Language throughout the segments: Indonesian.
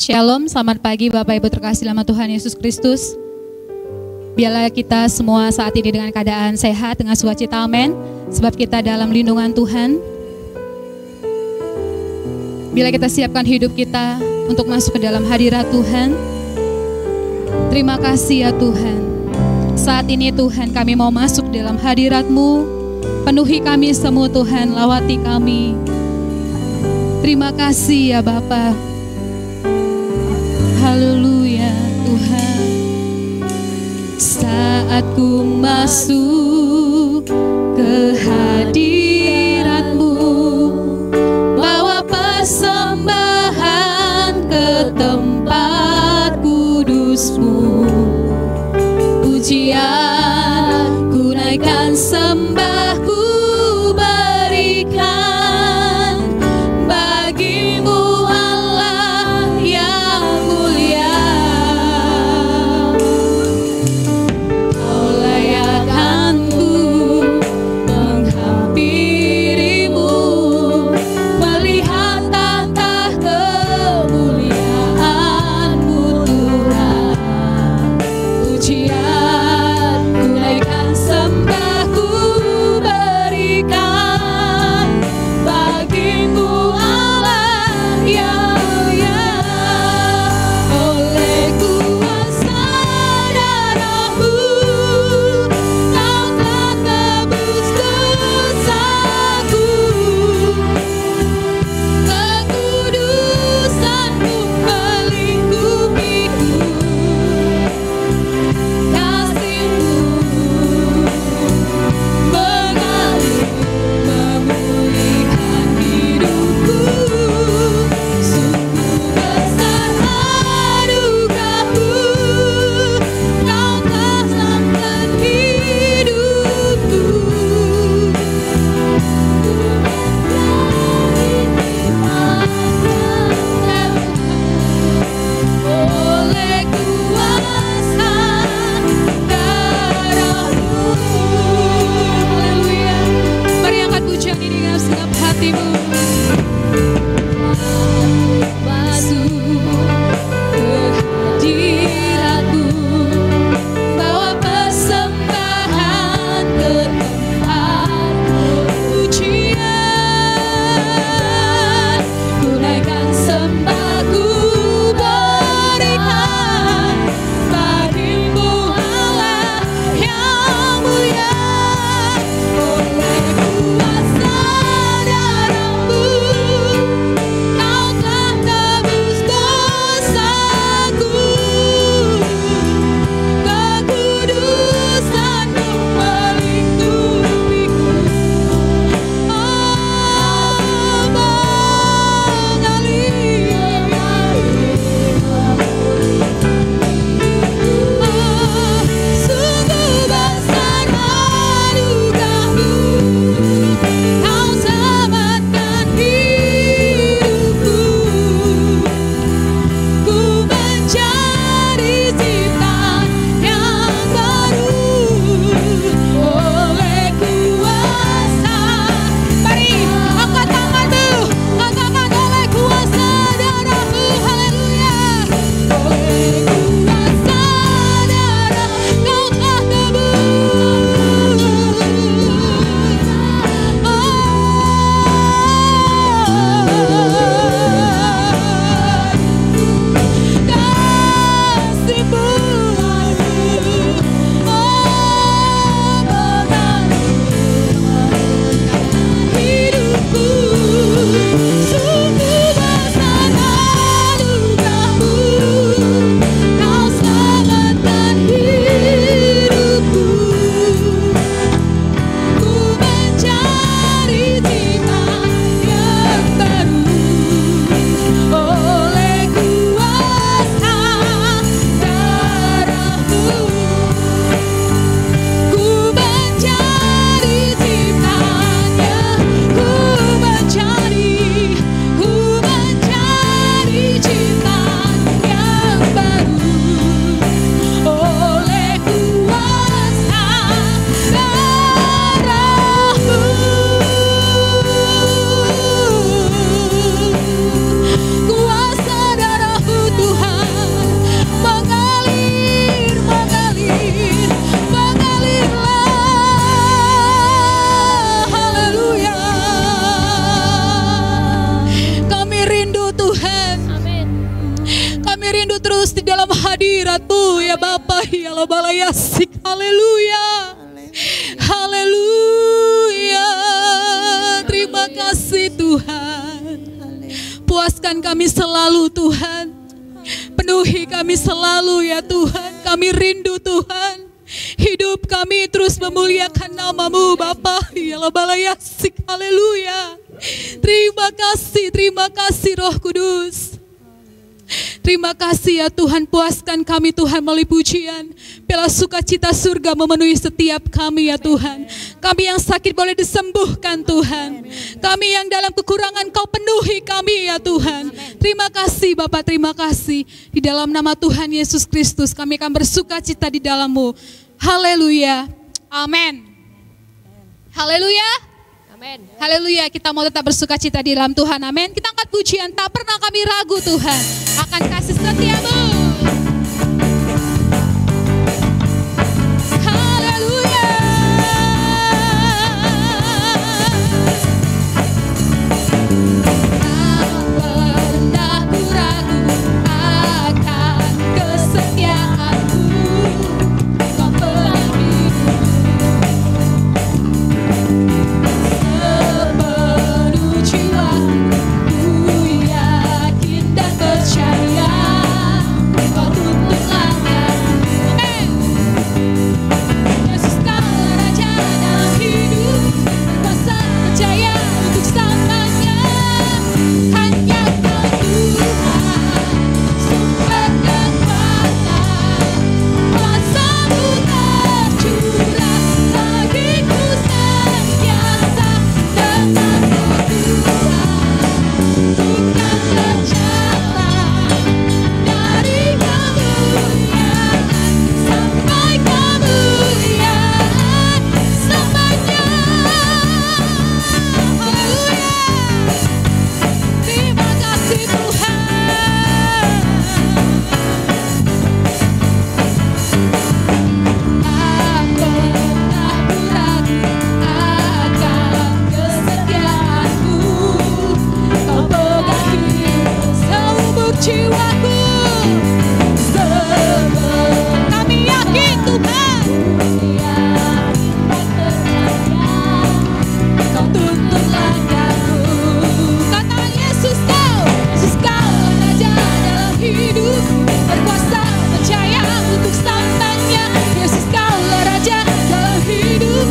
Shalom, selamat pagi Bapak Ibu terkasih dalam Tuhan Yesus Kristus. Biarlah kita semua saat ini dengan keadaan sehat, dengan sukacita, amin. Sebab kita dalam lindungan Tuhan. Bila kita siapkan hidup kita untuk masuk ke dalam hadirat Tuhan. Terima kasih ya Tuhan. Saat ini Tuhan kami mau masuk dalam hadirat-Mu. Penuhi kami semua Tuhan, lawati kami. Terima kasih ya Bapa. Haleluya Tuhan. Saat ku masuk ke hadirat-Mu, bawa persembahan ke tempat kudus-Mu. Pujian ku naikkan, sembah ku berikan bagi-Mu Allah yang mulia. Kau layak ku menghargai rindu terus di dalam hadirat-Mu ya Bapa, ya Labalayasik. Haleluya. Haleluya. Terima kasih Tuhan. Puaskan kami selalu Tuhan. Penuhi kami selalu ya Tuhan. Kami rindu Tuhan. Hidup kami terus memuliakan nama-Mu Bapa, ya Labalayasik. Haleluya. Terima kasih Roh Kudus. Terima kasih ya Tuhan, puaskan kami Tuhan melalui pujian. Bila sukacita surga memenuhi setiap kami ya Tuhan. Kami yang sakit boleh disembuhkan Tuhan. Kami yang dalam kekurangan Kau penuhi kami ya Tuhan. Terima kasih Bapak, terima kasih. Di dalam nama Tuhan Yesus Kristus kami akan bersukacita di dalam-Mu. Haleluya. Amin. Haleluya. Amin. Haleluya, kita mau tetap bersukacita di dalam Tuhan. Amin. Kita angkat pujian, tak pernah kami ragu Tuhan akan kasih setia-Mu. Haleluya. Tak pernah ku ragu akan kesetiaan-Mu. Kau pegang hidupku. Sepenuh jiwa ku yakin dan percaya Kau tuntun langkahku. Amin. Yesus Kaulah Raja dalam hidup, berkuasa percaya untuk selamanya. Hanya Kau Tuhan, sumber kekuatan, kuasa-Mu tercurah bagiku senantiasa. Denganmu Tuhan, bukan berjalan dari kemuliaan sampai kemuliaan selamanya. Haleluya. Terima kasih Tuhan. Tak pernah ku ragu akan kesetiaan-Mu. Kau pegang hidup seumur jiwaku. Kami yakin Tuhan, Kau tuntun langkahku. Katakan Yesus Kaulah Raja dalam hidup, berkuasa percaya untuk selamanya. Yesus Kaulah Raja dalam hidup,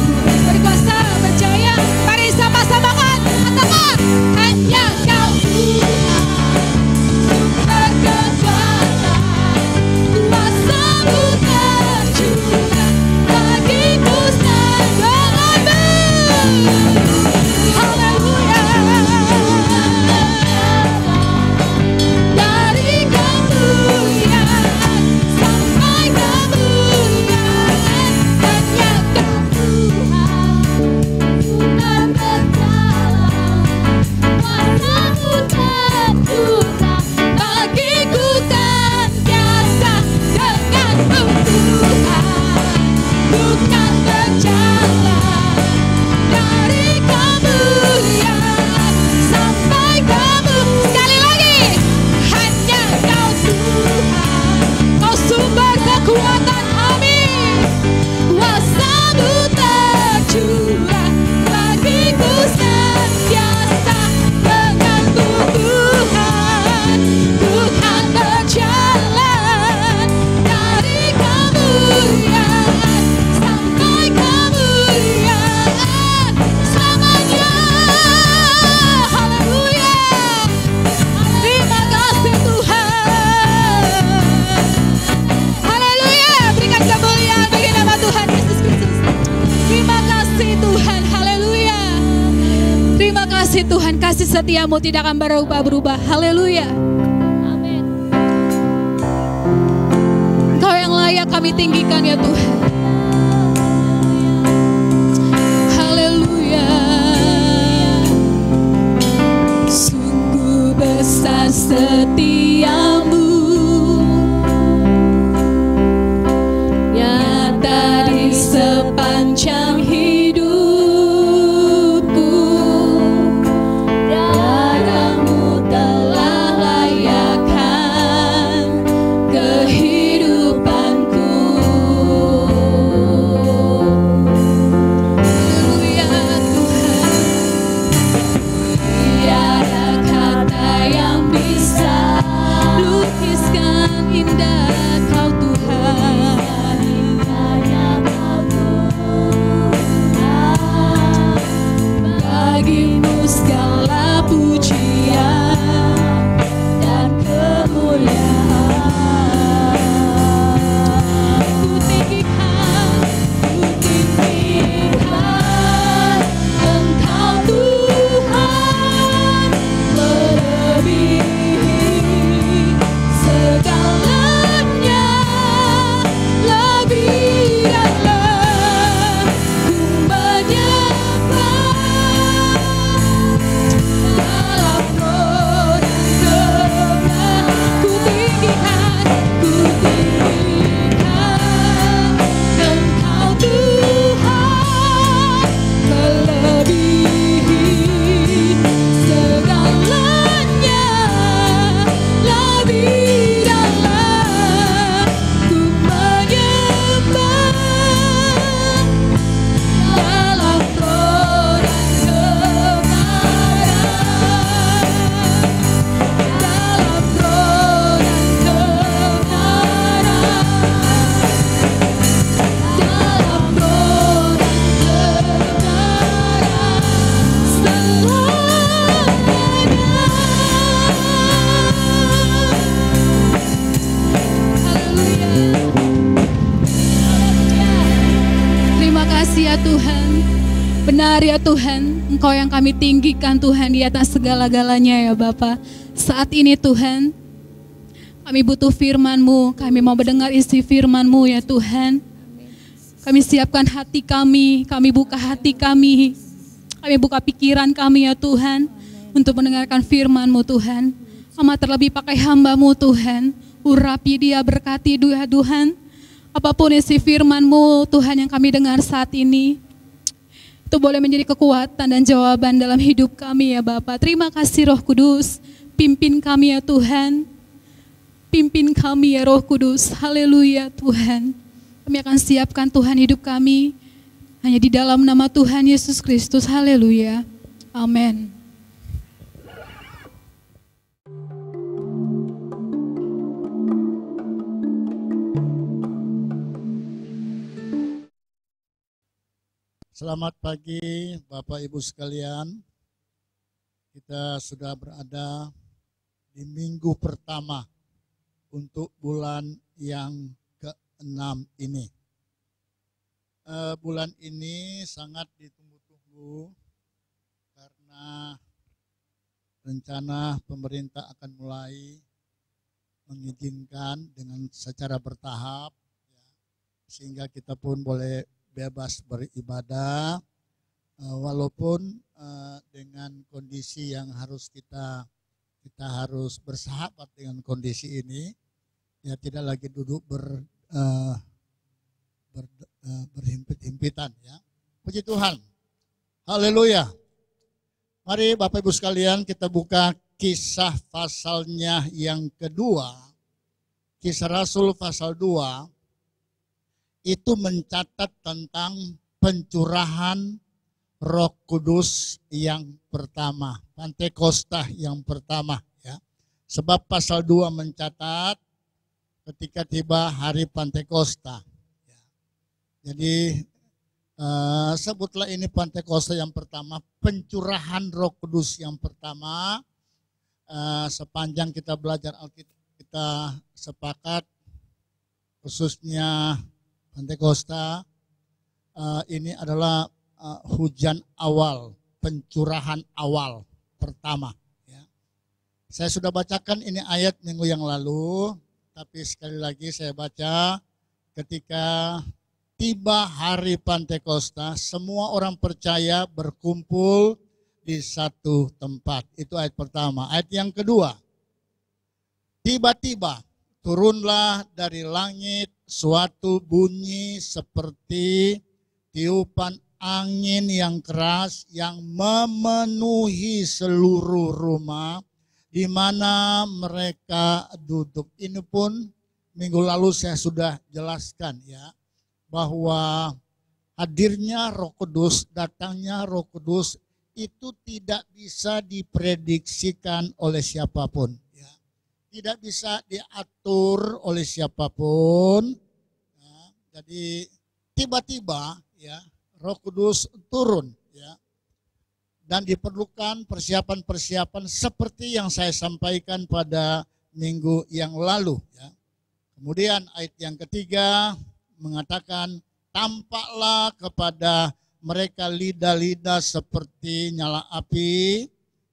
berkuasa percaya. Mari sama-samakan, katakan hanya Kau Tuhan, sumber kekuatan, kuasa-Mu tercurah bagiku senantiasa. Haleluya. Dari kemuliaan sampai kemuliaan, hanya Kau Tuhan, sumber berjalan, kuasa-Mu tercurah bagiku senantiasa. Denganmu Tuhan, bukan berjalan dari kemuliaan sampai kemuliaan. Sekali lagi, hanya Kau Tuhan, Kau sumber kekuatan kami, kuasa-Mu tercurah bagiku senantiasa. Denganmu Tuhan, bukan berjalan dari kemuliaan sampai kemuliaan selamanya. Haleluya. Terima kasih Tuhan. Haleluya. Berikan kemuliaan bagi nama Tuhan Yesus Kristus. Terima kasih Tuhan. Haleluya. Terima kasih Tuhan. Kasih setia-Mu tidak akan berubah-berubah. Haleluya. Amin. Kau yang layak kami tinggikan ya Tuhan. Haleluya. Sungguh besar setia-Mu, nyata di sepanjang hidupku. Darah-Mu telah layakkan Tuhan. Benar ya Tuhan, Engkau yang kami tinggikan Tuhan di atas segala-galanya ya Bapa. Saat ini Tuhan, kami butuh firman-Mu, kami mau mendengar isi firman-Mu ya Tuhan. Kami siapkan hati kami buka hati kami buka pikiran kami ya Tuhan, untuk mendengarkan firman-Mu Tuhan. Terlebih pakai hamba-Mu Tuhan, urapi dia, berkati dia Tuhan. Apapun isi firman-Mu Tuhan yang kami dengar saat ini, itu boleh menjadi kekuatan dan jawaban dalam hidup kami ya Bapa. Terima kasih Roh Kudus, pimpin kami ya Tuhan. Pimpin kami ya Roh Kudus, haleluya Tuhan. Kami akan siapkan Tuhan hidup kami, hanya di dalam nama Tuhan Yesus Kristus, haleluya, amin. Selamat pagi Bapak Ibu sekalian. Kita sudah berada di minggu pertama untuk bulan yang ke-6 ini. Bulan ini sangat ditunggu-tunggu karena rencana pemerintah akan mulai mengizinkan dengan secara bertahap, ya, sehingga kita pun boleh bebas beribadah, walaupun dengan kondisi yang harus kita harus bersahabat dengan kondisi ini, ya, tidak lagi duduk berhimpit-himpitan, ya. Puji Tuhan, haleluya. Mari Bapak Ibu sekalian kita buka Kisah pasalnya yang kedua. Kisah Rasul pasal 2 itu mencatat tentang pencurahan Roh Kudus yang pertama, Pantekosta yang pertama, ya. Sebab pasal 2 mencatat ketika tiba hari Pantekosta, ya. Jadi sebutlah ini Pantekosta yang pertama, pencurahan Roh Kudus yang pertama. Sepanjang kita belajar Alkitab kita sepakat, khususnya Pantekosta ini adalah hujan awal, pencurahan awal pertama, ya. Saya sudah bacakan ini ayat minggu yang lalu, tapi sekali lagi saya baca. Ketika tiba hari Pantekosta, semua orang percaya berkumpul di satu tempat. Itu ayat pertama. Ayat yang kedua, tiba-tiba turunlah dari langit suatu bunyi seperti tiupan angin yang keras yang memenuhi seluruh rumah di mana mereka duduk. Ini pun minggu lalu saya sudah jelaskan, ya, bahwa hadirnya Roh Kudus, datangnya Roh Kudus itu tidak bisa diprediksikan oleh siapapun, ya. Tidak bisa diatur oleh siapapun, ya. Jadi tiba-tiba, ya, Roh Kudus turun, ya. Dan diperlukan persiapan-persiapan seperti yang saya sampaikan pada minggu yang lalu, ya. Kemudian ayat yang ketiga mengatakan, tampaklah kepada mereka lidah-lidah seperti nyala api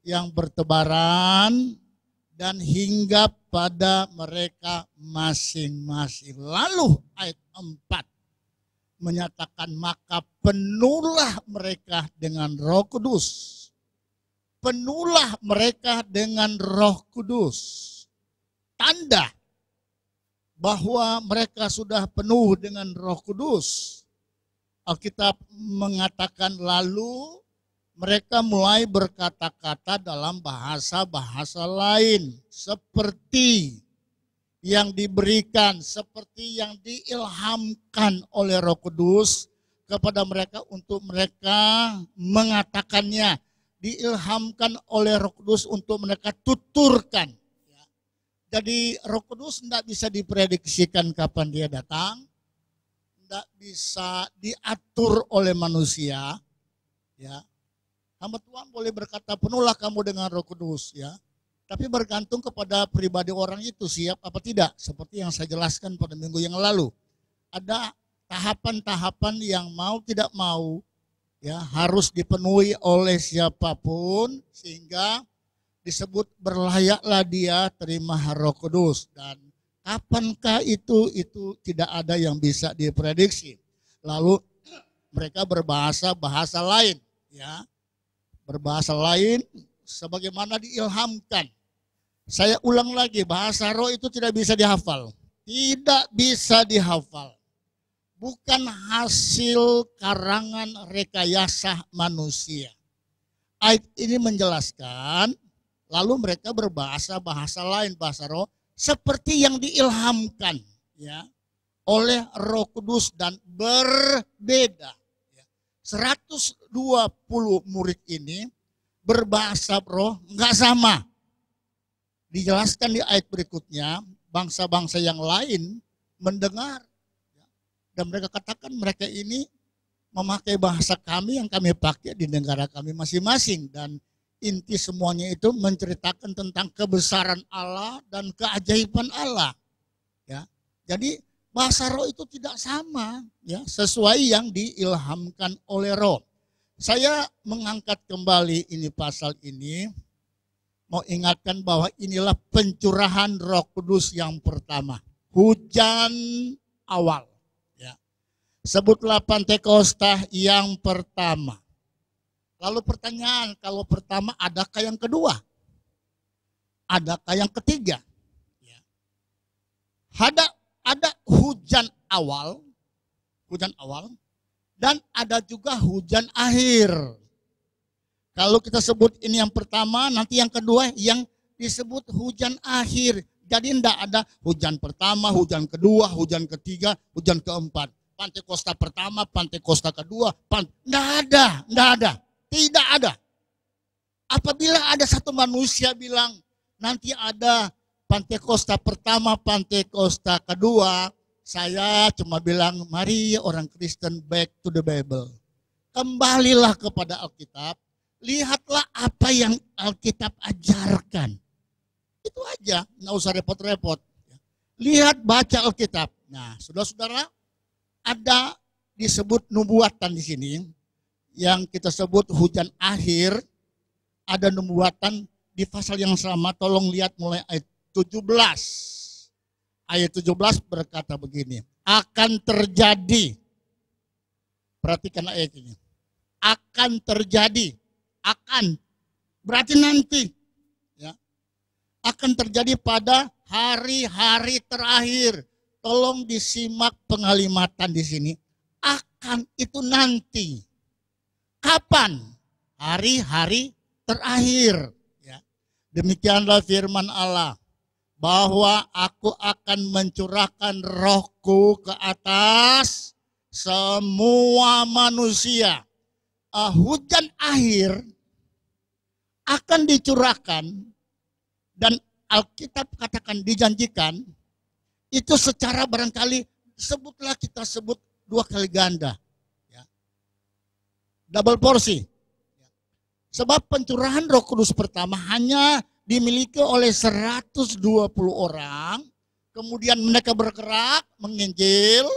yang bertebaran dan hinggap pada mereka masing-masing. Lalu ayat 4 menyatakan, maka penuhlah mereka dengan Roh Kudus. Penuhlah mereka dengan Roh Kudus. Tanda bahwa mereka sudah penuh dengan Roh Kudus. Alkitab mengatakan lalu mereka mulai berkata-kata dalam bahasa-bahasa lain seperti yang diberikan, seperti yang diilhamkan oleh Roh Kudus kepada mereka untuk mereka mengatakannya, diilhamkan oleh Roh Kudus untuk mereka tuturkan. Jadi Roh Kudus tidak bisa diprediksikan kapan dia datang, tidak bisa diatur oleh manusia, ya. Hamba Tuhan boleh berkata penuhlah kamu dengan Roh Kudus, ya. Tapi bergantung kepada pribadi orang itu siap apa tidak, seperti yang saya jelaskan pada minggu yang lalu. Ada tahapan-tahapan yang mau tidak mau ya harus dipenuhi oleh siapapun sehingga disebut berlayaklah dia terima Roh Kudus. Dan kapankah itu tidak ada yang bisa diprediksi. Lalu mereka bahasa lain ya. Berbahasa lain sebagaimana diilhamkan. Saya ulang lagi, bahasa roh itu tidak bisa dihafal. Tidak bisa dihafal. Bukan hasil karangan rekayasa manusia. Ayat ini menjelaskan, lalu mereka berbahasa lain, bahasa roh, seperti yang diilhamkan ya oleh Roh Kudus dan berbeda. 120 murid ini berbahasa roh enggak sama. Dijelaskan di ayat berikutnya, bangsa-bangsa yang lain mendengar. Dan mereka katakan mereka ini memakai bahasa kami yang kami pakai di negara kami masing-masing. Dan inti semuanya itu menceritakan tentang kebesaran Allah dan keajaiban Allah. Ya, jadi bahasa roh itu tidak sama ya, sesuai yang diilhamkan oleh roh. Saya mengangkat kembali ini pasal ini, mau ingatkan bahwa inilah pencurahan Roh Kudus yang pertama, hujan awal. Ya. Sebutlah Pantekosta yang pertama. Lalu pertanyaan, kalau pertama adakah yang kedua? Adakah yang ketiga? Ya. Ada hujan awal, dan ada juga hujan akhir. Kalau kita sebut ini yang pertama, nanti yang kedua yang disebut hujan akhir. Jadi tidak ada hujan pertama, hujan kedua, hujan ketiga, hujan keempat. Pantekosta pertama, Pantekosta kedua, tidak ada. Apabila ada satu manusia bilang nanti ada Pantekosta pertama, Pantekosta kedua, saya cuma bilang mari orang Kristen back to the Bible. Kembalilah kepada Alkitab. Lihatlah apa yang Alkitab ajarkan. Itu aja, nggak usah repot-repot. Lihat, baca Alkitab. Nah, saudara-saudara, ada disebut nubuatan di sini, yang kita sebut hujan akhir. Ada nubuatan di pasal yang sama. Tolong lihat mulai ayat 17. Ayat 17 berkata begini, akan terjadi. Perhatikan ayat ini. Akan terjadi. Akan berarti nanti ya, akan terjadi pada hari-hari terakhir. Tolong disimak pengalimatan di sini. Akan itu nanti. Kapan? Hari-hari terakhir. Ya. Demikianlah firman Allah, bahwa aku akan mencurahkan rohku ke atas semua manusia. Hujan akhir akan dicurahkan, dan Alkitab katakan dijanjikan, itu secara barangkali kita sebut 2 kali ganda. Ya. Double porsi. Sebab pencurahan Roh Kudus pertama hanya dimiliki oleh 120 orang, kemudian mereka bergerak menginjil,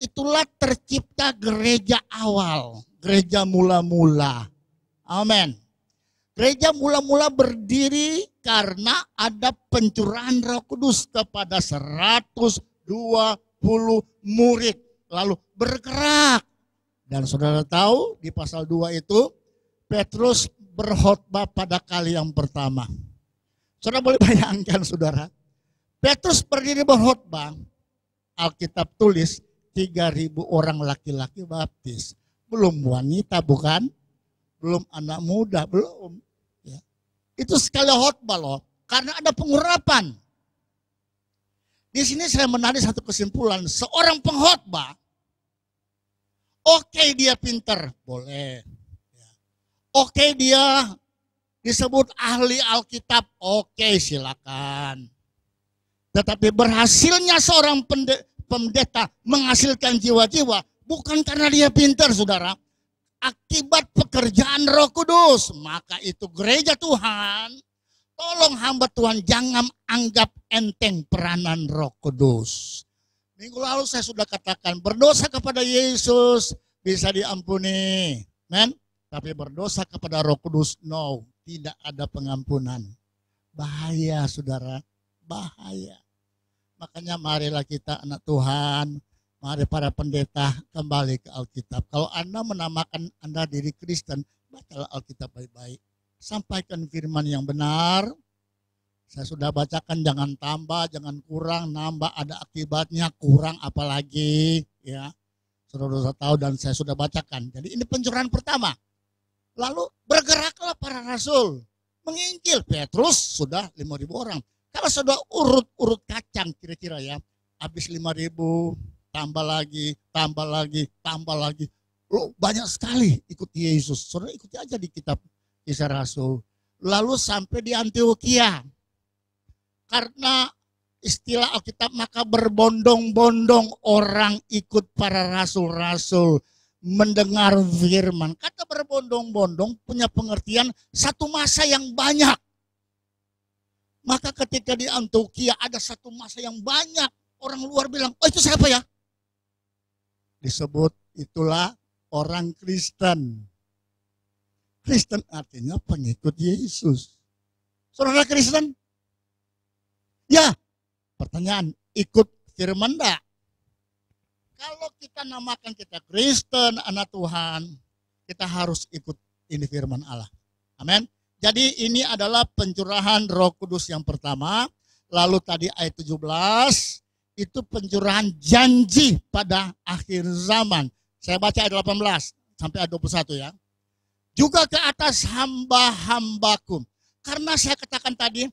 itulah tercipta gereja awal, gereja mula-mula. Amin. Gereja mula-mula berdiri karena ada pencurahan Roh Kudus kepada 120 murid. Lalu bergerak. Dan saudara tahu di pasal 2 itu Petrus berkhotbah pada kali yang pertama. Saudara boleh bayangkan saudara. Petrus berdiri berkhotbah. Alkitab tulis 3.000 orang laki-laki baptis. Belum wanita bukan? Belum anak muda, belum. Ya. Itu sekali khotbah loh, karena ada pengurapan. Di sini saya menarik satu kesimpulan, seorang pengkhotbah, oke dia pinter, boleh. Ya. Oke dia disebut ahli Alkitab, oke silakan. Tetapi berhasilnya seorang pendeta menghasilkan jiwa-jiwa, bukan karena dia pintar saudara. Akibat pekerjaan Roh Kudus. Maka itu gereja Tuhan, tolong hamba Tuhan jangan anggap enteng peranan Roh Kudus. Minggu lalu saya sudah katakan, berdosa kepada Yesus bisa diampuni. Men? Tapi berdosa kepada Roh Kudus, no, tidak ada pengampunan. Bahaya saudara, bahaya. Makanya marilah kita anak Tuhan, mari para pendeta kembali ke Alkitab. Kalau Anda menamakan Anda diri Kristen, bacalah Alkitab baik-baik. Sampaikan firman yang benar. Saya sudah bacakan, jangan tambah, jangan kurang, nambah ada akibatnya, kurang apalagi. Ya, saudara tahu dan saya sudah bacakan. Jadi ini pencurahan pertama. Lalu bergeraklah para rasul menginjil. Petrus sudah 5.000 orang. Kalau sudah urut-urut kacang kira-kira ya, habis 5.000, tambah lagi, tambah lagi, tambah lagi. Loh, banyak sekali ikut Yesus. Saudara ikuti aja di kitab Kisah Rasul. Lalu sampai di Antioquia. Karena istilah Alkitab maka berbondong-bondong orang ikut para rasul-rasul mendengar firman. Kata berbondong-bondong punya pengertian satu masa yang banyak. Maka ketika di Antioquia ada satu masa yang banyak, orang luar bilang, oh itu siapa ya? Disebut itulah orang Kristen. Kristen artinya pengikut Yesus. Saudara Kristen? Ya, pertanyaan, ikut firman enggak? Kalau kita namakan kita Kristen, anak Tuhan, kita harus ikut ini firman Allah. Amin. Jadi ini adalah pencurahan Roh Kudus yang pertama. Lalu tadi ayat 17, itu pencurahan janji pada akhir zaman. Saya baca ayat 18 sampai ayat 21 ya. Juga ke atas hamba-hambaku. Karena saya katakan tadi,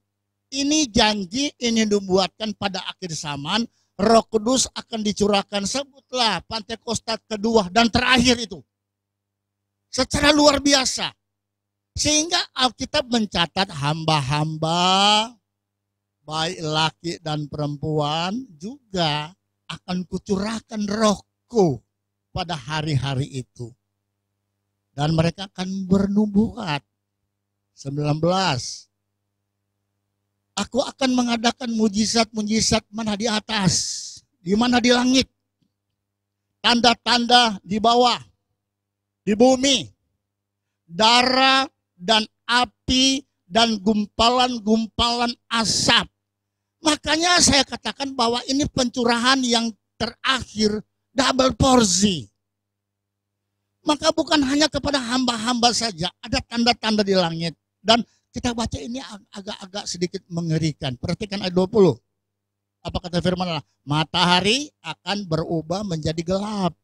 ini janji, ini dibuatkan pada akhir zaman, Roh Kudus akan dicurahkan, sebutlah Pantekostat kedua dan terakhir itu. Secara luar biasa. Sehingga Alkitab mencatat hamba-hamba, baik laki dan perempuan, juga akan kucurahkan rohku pada hari-hari itu. Dan mereka akan bernubuat. 19. Aku akan mengadakan mujizat-mujizat mana di atas, di mana di langit, tanda-tanda di bawah, di bumi, darah dan api dan gumpalan-gumpalan asap. Makanya saya katakan bahwa ini pencurahan yang terakhir, double porsi. Maka bukan hanya kepada hamba-hamba saja, ada tanda-tanda di langit. Dan kita baca ini agak-agak sedikit mengerikan. Perhatikan ayat 20. Apa kata firman Allah? Matahari akan berubah menjadi gelap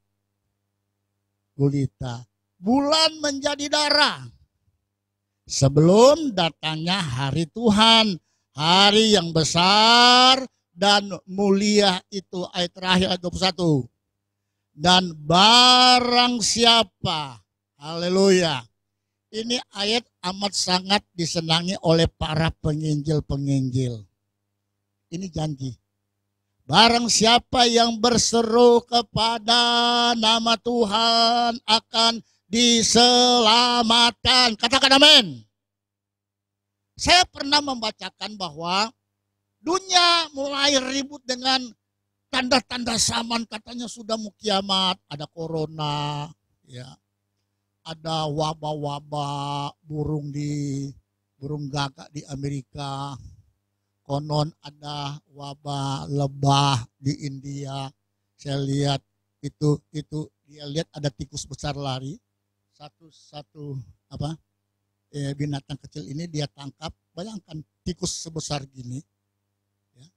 gulita. Bulan menjadi darah. Sebelum datangnya hari Tuhan. Hari yang besar dan mulia itu. Ayat terakhir ayat 21. Dan barang siapa. Haleluya. Ini ayat amat sangat disenangi oleh para penginjil-penginjil. Ini janji. Barang siapa yang berseru kepada nama Tuhan akan diselamatkan. Katakan amin. Saya pernah membacakan bahwa dunia mulai ribut dengan tanda-tanda zaman. Katanya sudah mau kiamat, ada corona, ya. Ada wabah-wabah burung gagak di Amerika. Konon ada wabah lebah di India. Saya lihat itu dia lihat ada tikus besar lari. Satu binatang kecil ini dia tangkap. Bayangkan tikus sebesar gini. Ya.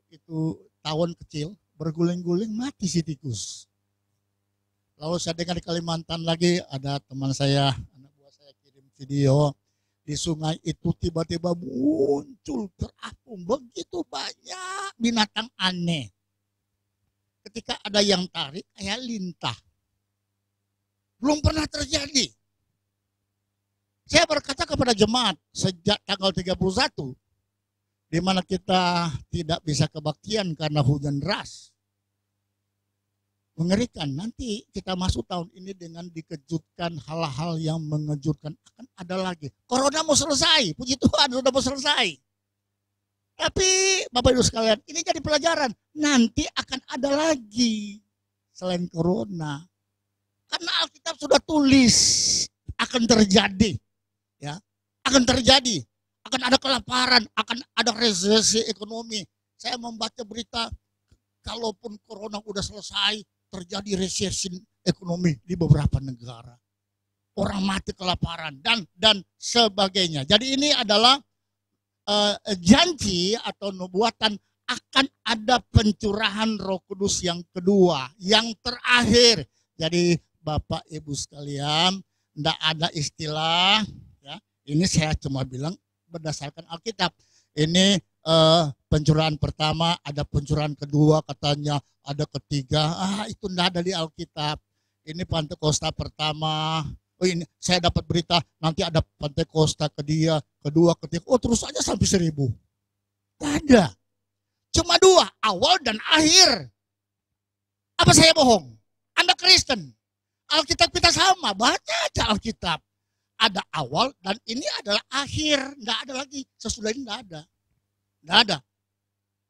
Itu tawon kecil berguling-guling mati si tikus. Lalu saya dengar di Kalimantan lagi ada teman saya, anak buah saya kirim video di sungai itu tiba-tiba muncul terapung begitu banyak binatang aneh. Ketika ada yang tarik kayak lintah. Belum pernah terjadi. Saya berkata kepada jemaat sejak tanggal 31 di mana kita tidak bisa kebaktian karena hujan deras. Mengerikan, nanti kita masuk tahun ini dengan dikejutkan hal-hal yang mengejutkan. Akan ada lagi. Corona mau selesai, puji Tuhan sudah mau selesai. Tapi Bapak Ibu sekalian, ini jadi pelajaran. Nanti akan ada lagi selain corona. Karena Alkitab sudah tulis akan terjadi. Ya, akan terjadi. Akan ada kelaparan, akan ada resesi ekonomi. Saya membaca berita, kalaupun corona udah selesai, terjadi resesi ekonomi di beberapa negara. Orang mati kelaparan dan sebagainya. Jadi ini adalah janji atau nubuatan akan ada pencurahan Roh Kudus yang kedua, yang terakhir. Jadi Bapak Ibu sekalian, tidak ada istilah, ya. Ini saya cuma bilang berdasarkan Alkitab. Ini pencurahan pertama, ada pencurahan kedua, katanya ada ketiga. Itu tidak ada di Alkitab. Ini Pentakosta pertama. Oh, ini saya dapat berita nanti ada Pentakosta kedua, ketiga. Oh, terus aja sampai 1000. Tidak ada. Cuma 2, awal dan akhir. Apa saya bohong? Anda Kristen. Alkitab kita sama, baca aja Alkitab. Ada awal dan ini adalah akhir. Tidak ada lagi. Sesudah ini tidak ada. Tidak ada.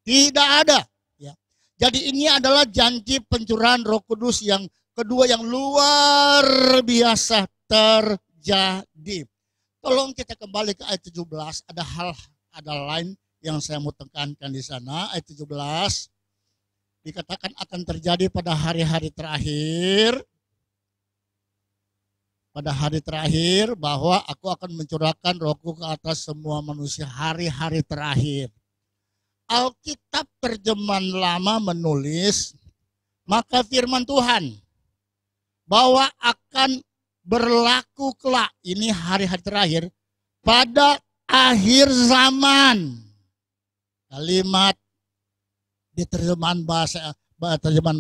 Tidak ada. Ya. Jadi ini adalah janji pencurahan Roh Kudus yang kedua yang luar biasa terjadi. Tolong kita kembali ke ayat 17. Ada lain yang saya mau tekankan di sana. Ayat 17 dikatakan akan terjadi pada hari-hari terakhir. Pada hari terakhir bahwa aku akan mencurahkan Rohku ke atas semua manusia, hari-hari terakhir. Alkitab terjemahan lama menulis, maka firman Tuhan bahwa akan berlaku kelak, ini hari-hari terakhir, pada akhir zaman. Kalimat di terjemahan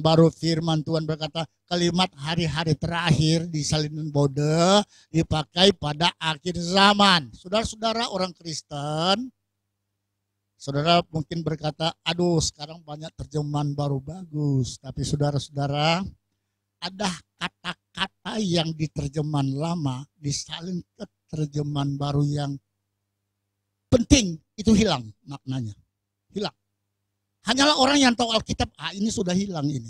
baru firman Tuhan berkata, kalimat hari-hari terakhir di salinan Bode dipakai pada akhir zaman. Saudara-saudara orang Kristen, saudara mungkin berkata, aduh sekarang banyak terjemahan baru bagus. Tapi saudara-saudara, ada kata-kata yang di terjemahan lama disalin ke terjemahan baru yang penting, itu hilang maknanya. Hilang. Hanyalah orang yang tahu Alkitab, ini sudah hilang ini.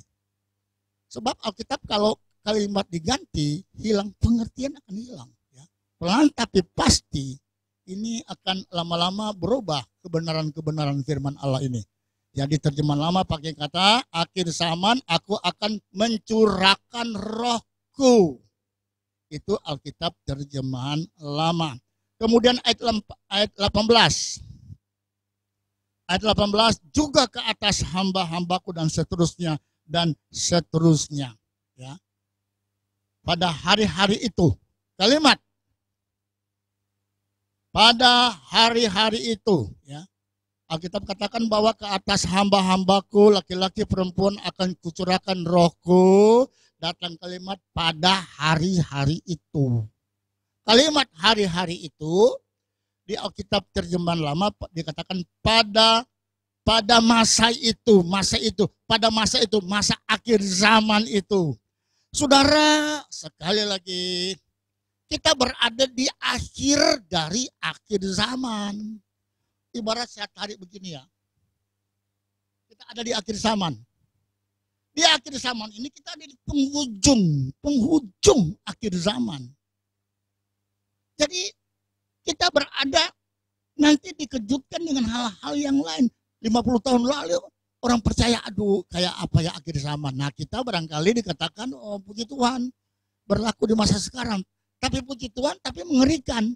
Sebab Alkitab kalau kalimat diganti, hilang, pengertian akan hilang. Ya. Pelan tapi pasti ini akan lama-lama berubah kebenaran-kebenaran firman Allah ini. Jadi terjemahan lama pakai kata akhir zaman aku akan mencurahkan Rohku. Itu Alkitab terjemahan lama. Kemudian ayat 18. Ayat 18 juga ke atas hamba-hambaku dan seterusnya dan seterusnya. Ya. Pada hari-hari itu, kalimat pada hari-hari itu, ya. Alkitab katakan bahwa ke atas hamba-hambaku, laki-laki perempuan akan kucurahkan Rohku. Datang kalimat pada hari-hari itu. Kalimat hari-hari itu di Alkitab terjemahan lama dikatakan pada masa itu, masa akhir zaman itu. Saudara, sekali lagi kita berada di akhir dari akhir zaman. Ibarat saya tarik begini ya. Kita ada di akhir zaman. Di akhir zaman ini kita ada di penghujung akhir zaman. Jadi kita berada nanti dikejutkan dengan hal-hal yang lain. 50 tahun lalu orang percaya, aduh kayak apa ya akhir zaman. Nah kita barangkali dikatakan, oh puji Tuhan berlaku di masa sekarang. Tapi puji Tuhan tapi mengerikan.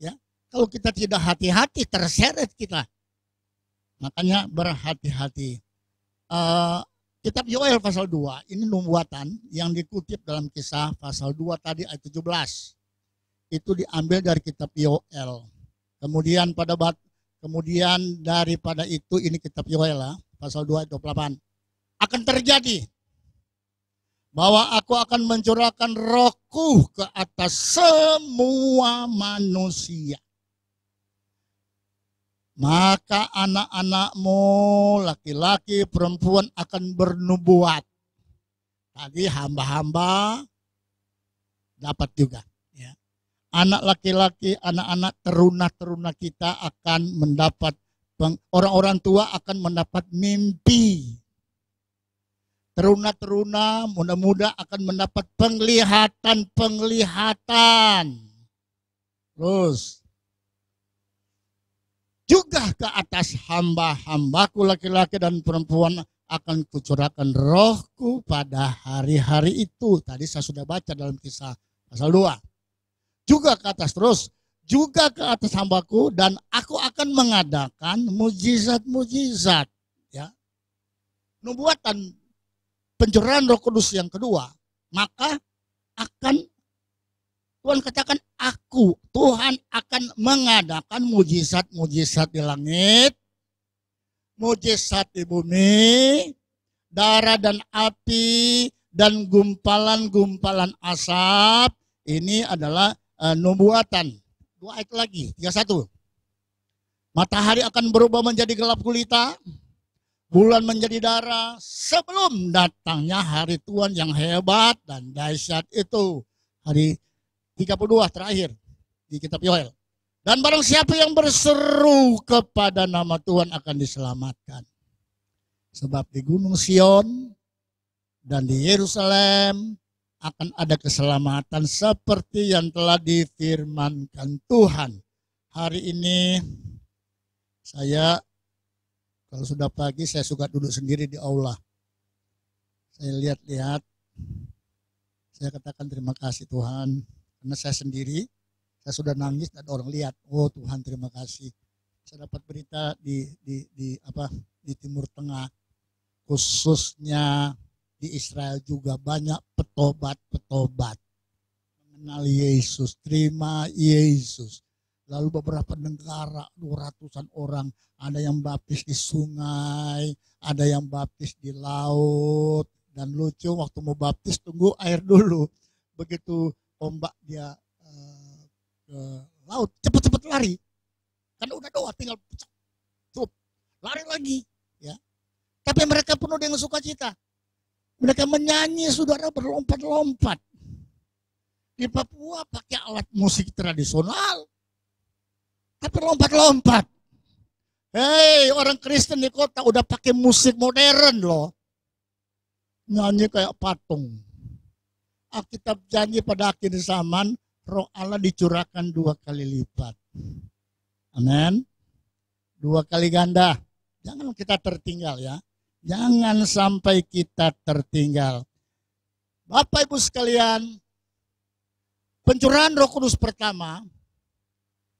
Ya. Kalau kita tidak hati-hati terseret kita. Makanya berhati-hati. Kitab Yoel pasal 2 ini nubuatan yang dikutip dalam Kisah pasal 2 tadi ayat 17. Itu diambil dari kitab Yoel. Kemudian daripada itu ini kitab Yoel pasal 2 ayat 28. Akan terjadi bahwa aku akan mencurahkan Rohku ke atas semua manusia. Maka anak-anakmu laki-laki perempuan akan bernubuat. Tadi hamba-hamba dapat juga. Ya. Anak laki-laki, anak-anak teruna-teruna kita akan mendapat orang-orang tua akan mendapat mimpi. Teruna-teruna, muda-muda akan mendapat penglihatan. Terus, juga ke atas hamba-hambaku laki-laki dan perempuan akan kucurahkan rohku pada hari-hari itu. Tadi saya sudah baca dalam Kisah pasal 2. Juga ke atas terus, juga ke atas hambaku dan aku akan mengadakan mujizat-mujizat. Ya. Nubuatan pencurahan Roh Kudus yang kedua, maka akan Tuhan katakan Tuhan akan mengadakan mujizat-mujizat di langit, mujizat di bumi, darah dan api, dan gumpalan-gumpalan asap. Ini adalah nubuatan. 2 ayat lagi, 31. Matahari akan berubah menjadi gelap gulita, bulan menjadi darah, sebelum datangnya hari Tuhan yang hebat dan dahsyat itu. Hari 32 terakhir di kitab Yoel. Dan barang siapa yang berseru kepada nama Tuhan akan diselamatkan. Sebab di Gunung Sion dan di Yerusalem akan ada keselamatan seperti yang telah difirmankan Tuhan. Hari ini saya kalau sudah pagi saya suka duduk sendiri di aula. Saya lihat-lihat, saya katakan terima kasih Tuhan. Karena saya sendiri, saya sudah nangis dan orang lihat, oh Tuhan terima kasih. Saya dapat berita di Timur Tengah, khususnya di Israel juga banyak petobat mengenal Yesus, terima Yesus. Lalu beberapa negara, 200-an orang, ada yang baptis di sungai, ada yang baptis di laut. Dan lucu waktu mau baptis tunggu air dulu. Begitu ombak dia ke laut, cepat-cepat lari. Karena udah doa tinggal lari lagi. Ya. Tapi mereka penuh dengan sukacita. Mereka menyanyi, saudara, berlompat-lompat. Di Papua pakai alat musik tradisional. Tapi lompat-lompat. Hei, orang Kristen di kota udah pakai musik modern loh. Nyanyi kayak patung. Alkitab janji pada akhir zaman Roh Allah dicurahkan 2 kali lipat. Amin. 2 kali ganda. Jangan kita tertinggal ya. Jangan sampai kita tertinggal. Bapak Ibu sekalian, pencurahan Roh Kudus pertama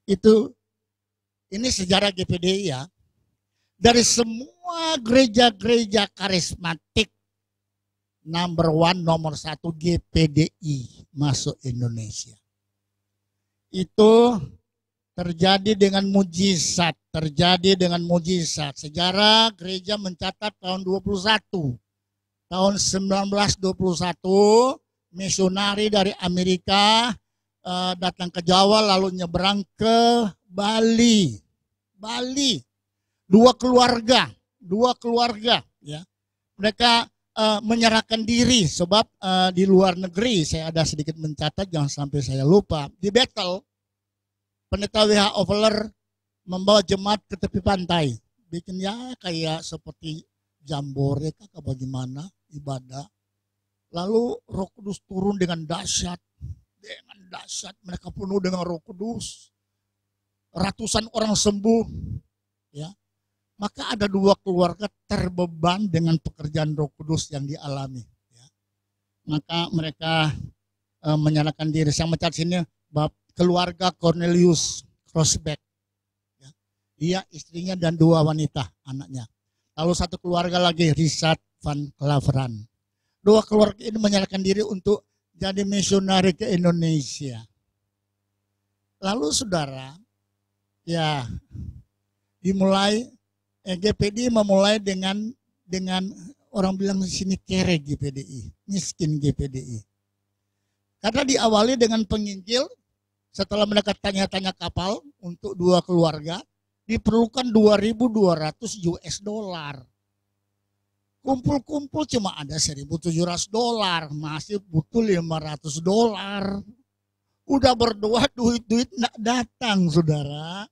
itu ini sejarah GPDI ya. Dari semua gereja-gereja karismatik nomor 1 GPDI masuk Indonesia. Itu terjadi dengan mujizat, Sejarah gereja mencatat tahun 21. Tahun 1921 misionari dari Amerika datang ke Jawa lalu nyeberang ke Bali. 2 keluarga ya. Mereka menyerahkan diri sebab di luar negeri saya ada sedikit mencatat jangan sampai saya lupa di Bethel pendeta W.H. Overler membawa jemaat ke tepi pantai bikin ya kayak seperti jambore atau bagaimana ibadah lalu Roh Kudus turun dengan dahsyat mereka penuh dengan Roh Kudus ratusan orang sembuh ya. Maka ada 2 keluarga terbeban dengan pekerjaan Roh Kudus yang dialami. Ya. Maka mereka menyerahkan diri. Saya mencatat sini keluarga Cornelius Crossback. Ya. Dia, istrinya dan 2 wanita anaknya. Lalu 1 keluarga lagi Richard Van Claveren. 2 keluarga ini menyerahkan diri untuk jadi misionari ke Indonesia. Lalu saudara, ya dimulai GPDI memulai dengan orang bilang di sini kere GPDI, miskin GPDI. Karena diawali dengan penginjil, setelah mereka tanya-tanya kapal untuk 2 keluarga, diperlukan $2.200. Kumpul-kumpul cuma ada $1.700, masih butuh $500. Udah berdoa duit-duit enggak datang, saudara.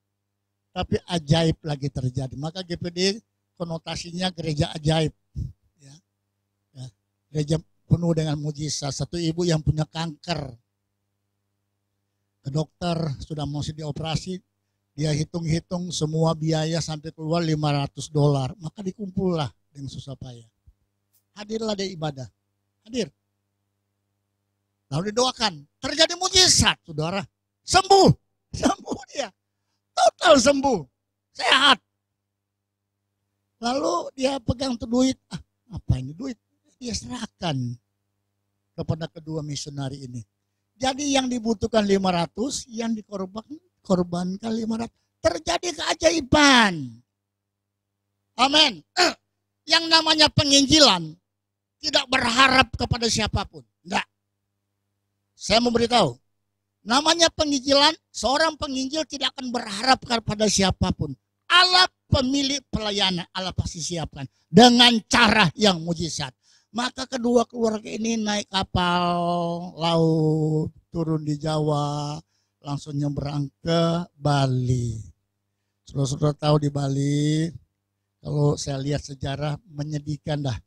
tapi ajaib lagi terjadi. Maka GPD konotasinya gereja ajaib. Ya. Ya. Gereja penuh dengan mujizat. Satu ibu yang punya kanker, ke dokter sudah mau dioperasi, dia hitung-hitung semua biaya sampai keluar $500. Maka dikumpullah dengan susah payah. Hadirlah dia ibadah. Hadir. Lalu didoakan. Terjadi mujizat, saudara. Sembuh. Sembuh dia. Total sembuh. Sehat. Lalu dia pegang tuh duit. Apa ini duit? Dia serahkan kepada kedua misionari ini. Jadi yang dibutuhkan 500, yang dikorbankan 500. Terjadi keajaiban. Amin. Yang namanya penginjilan tidak berharap kepada siapapun. Enggak. Saya mau beritahu. Namanya penginjilan, seorang penginjil tidak akan berharap kepada siapapun. Allah pemilik pelayanan, Allah pasti siapkan dengan cara yang mujizat. Maka kedua keluarga ini naik kapal laut, turun di Jawa, langsung nyebrang ke Bali. Saudara-saudara tahu di Bali, kalau saya lihat sejarah menyedihkan dah.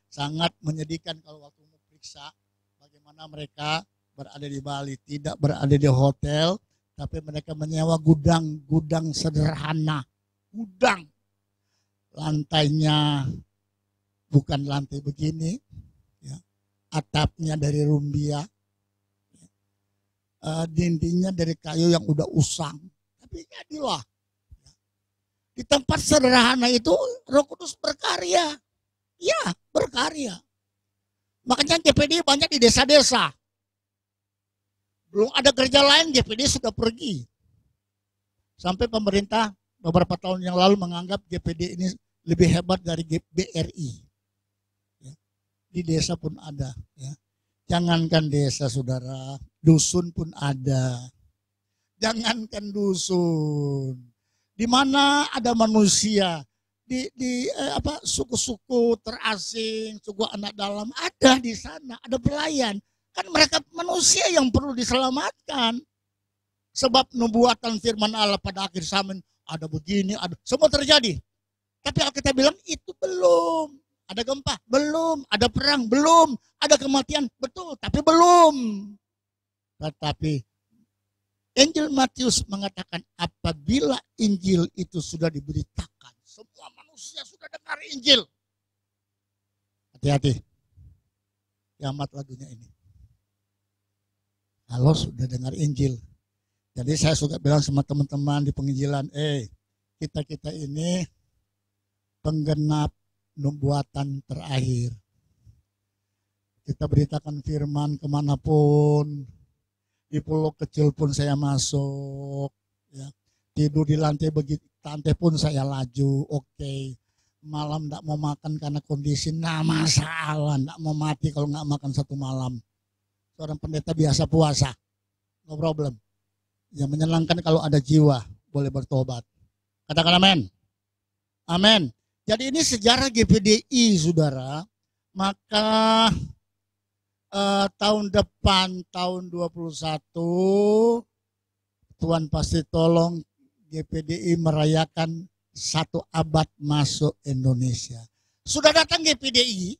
Sangat menyedihkan kalau waktu mau periksa bagaimana mereka berada di Bali. Tidak berada di hotel, tapi mereka menyewa gudang sederhana. Gudang. Lantainya bukan lantai begini, ya. Atapnya dari rumbia, dindingnya dari kayu yang udah usang. Tapi jadilah. Di tempat sederhana itu Roh Kudus berkarya. Ya, berkarya. Makanya GPD banyak di desa-desa. Belum ada kerja lain, GPD sudah pergi. Sampai pemerintah beberapa tahun yang lalu menganggap GPD ini lebih hebat dari BRI. Di desa pun ada. Ya. Jangankan desa, saudara, dusun pun ada. Jangankan dusun, di mana ada manusia, di suku-suku terasing, suku anak dalam, ada di sana, ada pelayan. Kan mereka manusia yang perlu diselamatkan. Sebab nubuatan firman Allah pada akhir zaman ada begini, ada semua terjadi. Tapi Alkitab bilang itu belum. Ada gempa? Belum. Ada perang? Belum. Ada kematian? Betul, tapi belum. Tetapi Injil Matius mengatakan apabila Injil itu sudah diberitakan, semua manusia sudah dengar Injil. Hati-hati. Kiamat lagunya ini. Kalau sudah dengar Injil. Jadi saya suka bilang sama teman-teman di penginjilan, kita ini penggenap nubuatan terakhir. Kita beritakan firman kemanapun, di pulau kecil pun saya masuk, ya. Tidur di lantai pun saya laju, oke. Malam tidak mau makan karena kondisi, nggak masalah, tidak mau mati kalau nggak makan satu malam. Seorang pendeta biasa puasa, no problem. Yang menyenangkan kalau ada jiwa boleh bertobat. Katakan amin. Amin. Jadi ini sejarah GPDI, saudara. Maka tahun depan, tahun 21, Tuhan pasti tolong GPDI merayakan 1 abad masuk Indonesia. Sudah datang GPDI,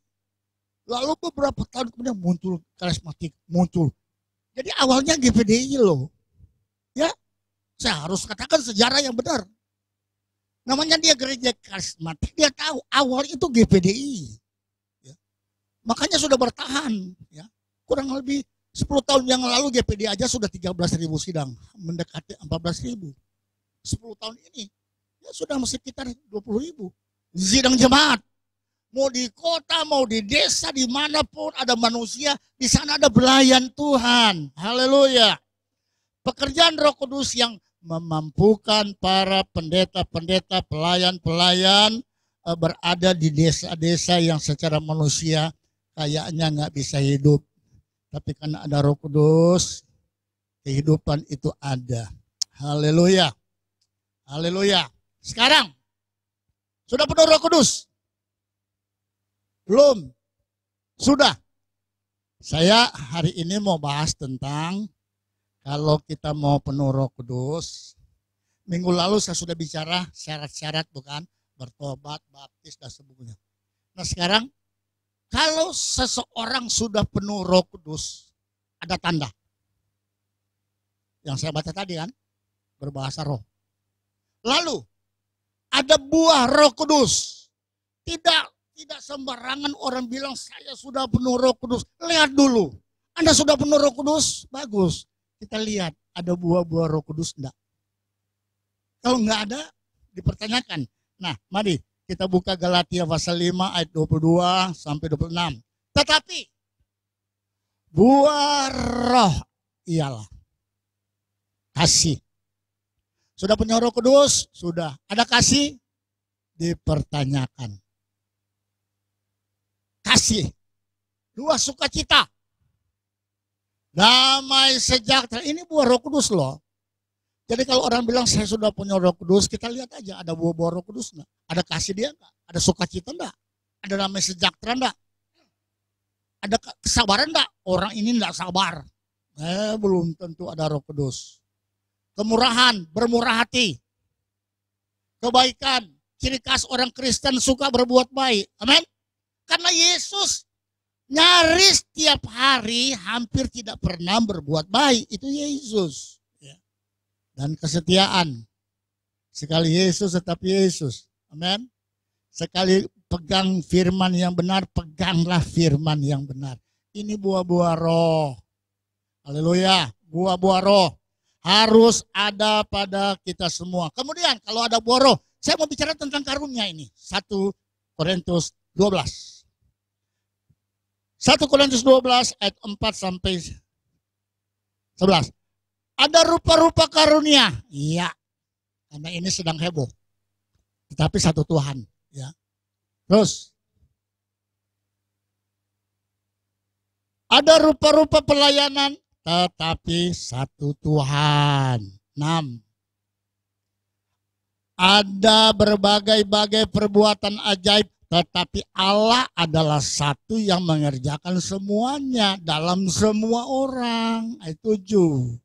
lalu beberapa tahun kemudian muncul karismatik, muncul. Jadi awalnya GPDI loh. Ya, saya harus katakan sejarah yang benar. Namanya dia gereja karismatik, dia tahu awal itu GPDI. Ya. Makanya sudah bertahan. Ya. Kurang lebih 10 tahun yang lalu GPDI aja sudah 13.000 sidang, mendekati 14.000. 10 tahun ini ya sudah sekitar 20.000 sidang jemaat. Mau di kota, mau di desa, dimanapun ada manusia, di sana ada pelayan Tuhan. Haleluya. Pekerjaan Roh Kudus yang memampukan para pendeta-pendeta, pelayan-pelayan berada di desa-desa yang secara manusia kayaknya nggak bisa hidup. Tapi karena ada Roh Kudus, kehidupan itu ada. Haleluya. Haleluya. Sekarang, sudah penuh Roh Kudus? Belum? Sudah. Saya hari ini mau bahas tentang kalau kita mau penuh Roh Kudus, Minggu lalu saya sudah bicara syarat-syarat, bukan? Bertobat, baptis, dan sebagainya. Nah sekarang, kalau seseorang sudah penuh Roh Kudus, ada tanda. Yang saya baca tadi kan, berbahasa roh. Lalu, ada buah Roh Kudus. Tidak sembarangan orang bilang saya sudah penuh Roh Kudus. Lihat dulu, Anda sudah penuh Roh Kudus? Bagus. Kita lihat ada buah-buah Roh Kudus enggak? Kalau enggak ada, dipertanyakan. Nah, mari kita buka Galatia pasal 5 ayat 22 sampai 26. Tetapi buah roh ialah kasih. Sudah punya Roh Kudus? Sudah. Ada kasih? Dipertanyakan. Kasih. 2, sukacita. Damai, sejahtera. Ini buah Roh Kudus loh. Jadi kalau orang bilang saya sudah punya Roh Kudus, kita lihat aja ada buah-buah Roh Kudus enggak? Ada kasih dia enggak? Ada sukacita enggak? Ada damai sejahtera enggak? Ada kesabaran enggak? Orang ini enggak sabar. Belum tentu ada Roh Kudus. Kemurahan, bermurah hati. Kebaikan, ciri khas orang Kristen suka berbuat baik. Amin. Karena Yesus nyaris tiap hari hampir tidak pernah berbuat baik. Itu Yesus. Dan kesetiaan. Sekali Yesus tetap Yesus. Amin. Sekali pegang firman yang benar, peganglah firman yang benar. Ini buah-buah roh. Haleluya. Buah-buah roh harus ada pada kita semua. Kemudian kalau ada buah roh, saya mau bicara tentang karunia ini. 1 Korintus 12. 1 Korintus 12 ayat 4 sampai 11. Ada rupa-rupa karunia. Iya. Karena ini sedang heboh. Tetapi satu Tuhan. Ya. Terus. Ada rupa-rupa pelayanan. Tetapi satu Tuhan. 6. Ada berbagai-bagai perbuatan ajaib. Tetapi Allah adalah satu yang mengerjakan semuanya dalam semua orang. Ayat 7.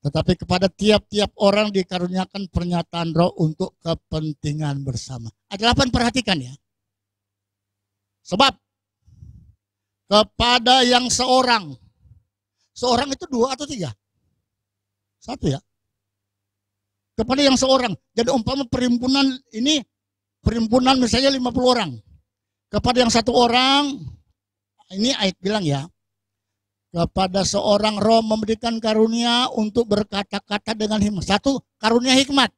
Tetapi kepada tiap-tiap orang dikaruniakan pernyataan roh untuk kepentingan bersama. Ayat 8 perhatikan ya. Sebab kepada yang seorang. Seorang itu 2 atau 3? 1 ya. Kepada yang seorang. Jadi umpama perhimpunan ini, perhimpunan misalnya 50 orang. Kepada yang 1 orang, ini ayat bilang ya. Kepada seorang roh memberikan karunia untuk berkata-kata dengan hikmat. 1, karunia hikmat.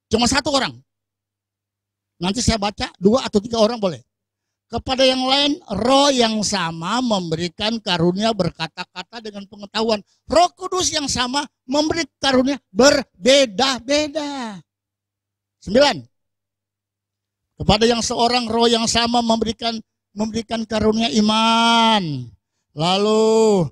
Cuma 1 orang. Nanti saya baca 2 atau 3 orang boleh. Kepada yang lain, roh yang sama memberikan karunia berkata-kata dengan pengetahuan. Roh Kudus yang sama memberi karunia berbeda-beda. 9. Kepada yang seorang roh yang sama memberikan karunia iman. Lalu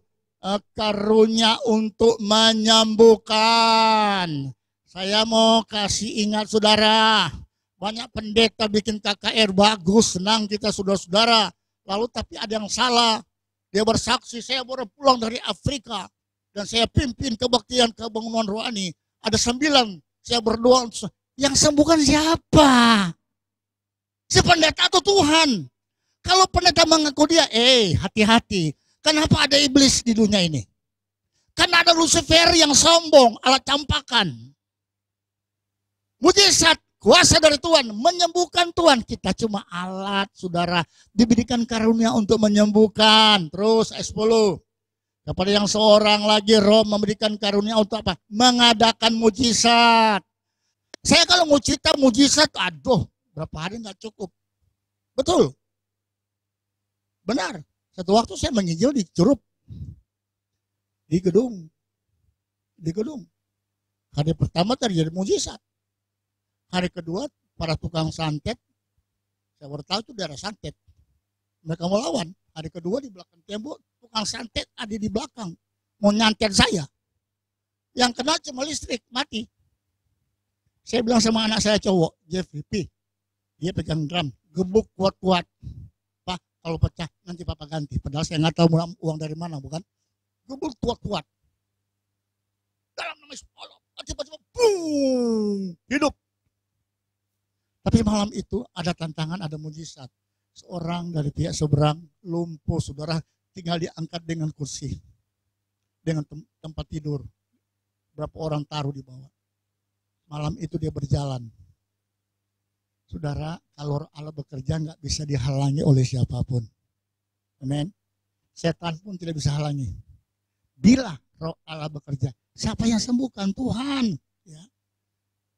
karunia untuk menyembuhkan. Saya mau kasih ingat saudara, banyak pendeta bikin KKR bagus, senang kita saudara-saudara. Lalu tapi ada yang salah. Dia bersaksi, saya baru pulang dari Afrika dan saya pimpin kebaktian kebangunan rohani. Ada 9, saya berdoa. Yang sembuhkan siapa? Si pendeta atau Tuhan? Kalau pendeta mengaku dia, hati-hati. Kenapa ada iblis di dunia ini? Karena ada Lucifer yang sombong, alat campakan. Mujizat, kuasa dari Tuhan, menyembuhkan Tuhan. Kita cuma alat, saudara. Diberikan karunia untuk menyembuhkan. Terus ayat 10. Kepada yang seorang lagi roh memberikan karunia untuk apa? Mengadakan mujizat. Saya kalau mau cerita mujizat, aduh, berapa hari nggak cukup. Betul. Benar. Satu waktu saya menginjil di Curup. Di gedung. Hari pertama terjadi mujizat. Hari kedua para tukang santet. Saya baru tahu itu daerah santet. Mereka mau lawan. Hari kedua di belakang tembok. Tukang santet ada di belakang. Mau nyantet saya. Yang kena cuma listrik. Mati. Saya bilang sama anak saya cowok. Jeffrey P. Dia pegang drum. Gebuk kuat-kuat. Kalau pecah nanti papa ganti. Padahal saya nggak tahu uang dari mana, bukan? Gebuk kuat-kuat. Dalam nama Yesus, tiba-tiba hidup. Tapi malam itu ada tantangan, ada mujizat. Seorang dari pihak seberang lumpuh, saudara, tinggal diangkat dengan kursi, dengan tempat tidur. Berapa orang taruh di bawah. Malam itu dia berjalan. Saudara, kalau Allah bekerja nggak bisa dihalangi oleh siapapun. Amin. Setan pun tidak bisa halangi. Bila roh Allah bekerja, siapa yang sembuhkan? Tuhan. Ya.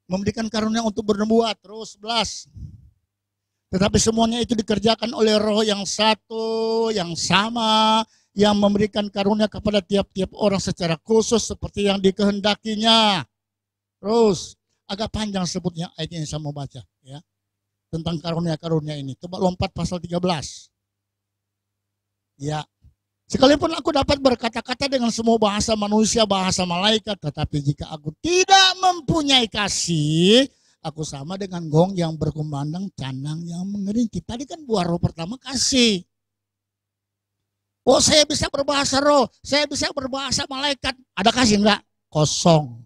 Memberikan karunia untuk bernubuat. Terus 11. Tetapi semuanya itu dikerjakan oleh roh yang satu, yang sama, yang memberikan karunia kepada tiap-tiap orang secara khusus seperti yang dikehendakinya. Terus, agak panjang sebutnya ayat yang saya mau baca. Ya, tentang karunia-karunia ini. Coba lompat pasal 13. Ya, sekalipun aku dapat berkata-kata dengan semua bahasa manusia, bahasa malaikat, tetapi jika aku tidak mempunyai kasih, aku sama dengan gong yang berkumandang, canang yang mengeringkih. Tadi kan buah roh pertama kasih. Oh, saya bisa berbahasa roh, saya bisa berbahasa malaikat. Ada kasih enggak? Kosong.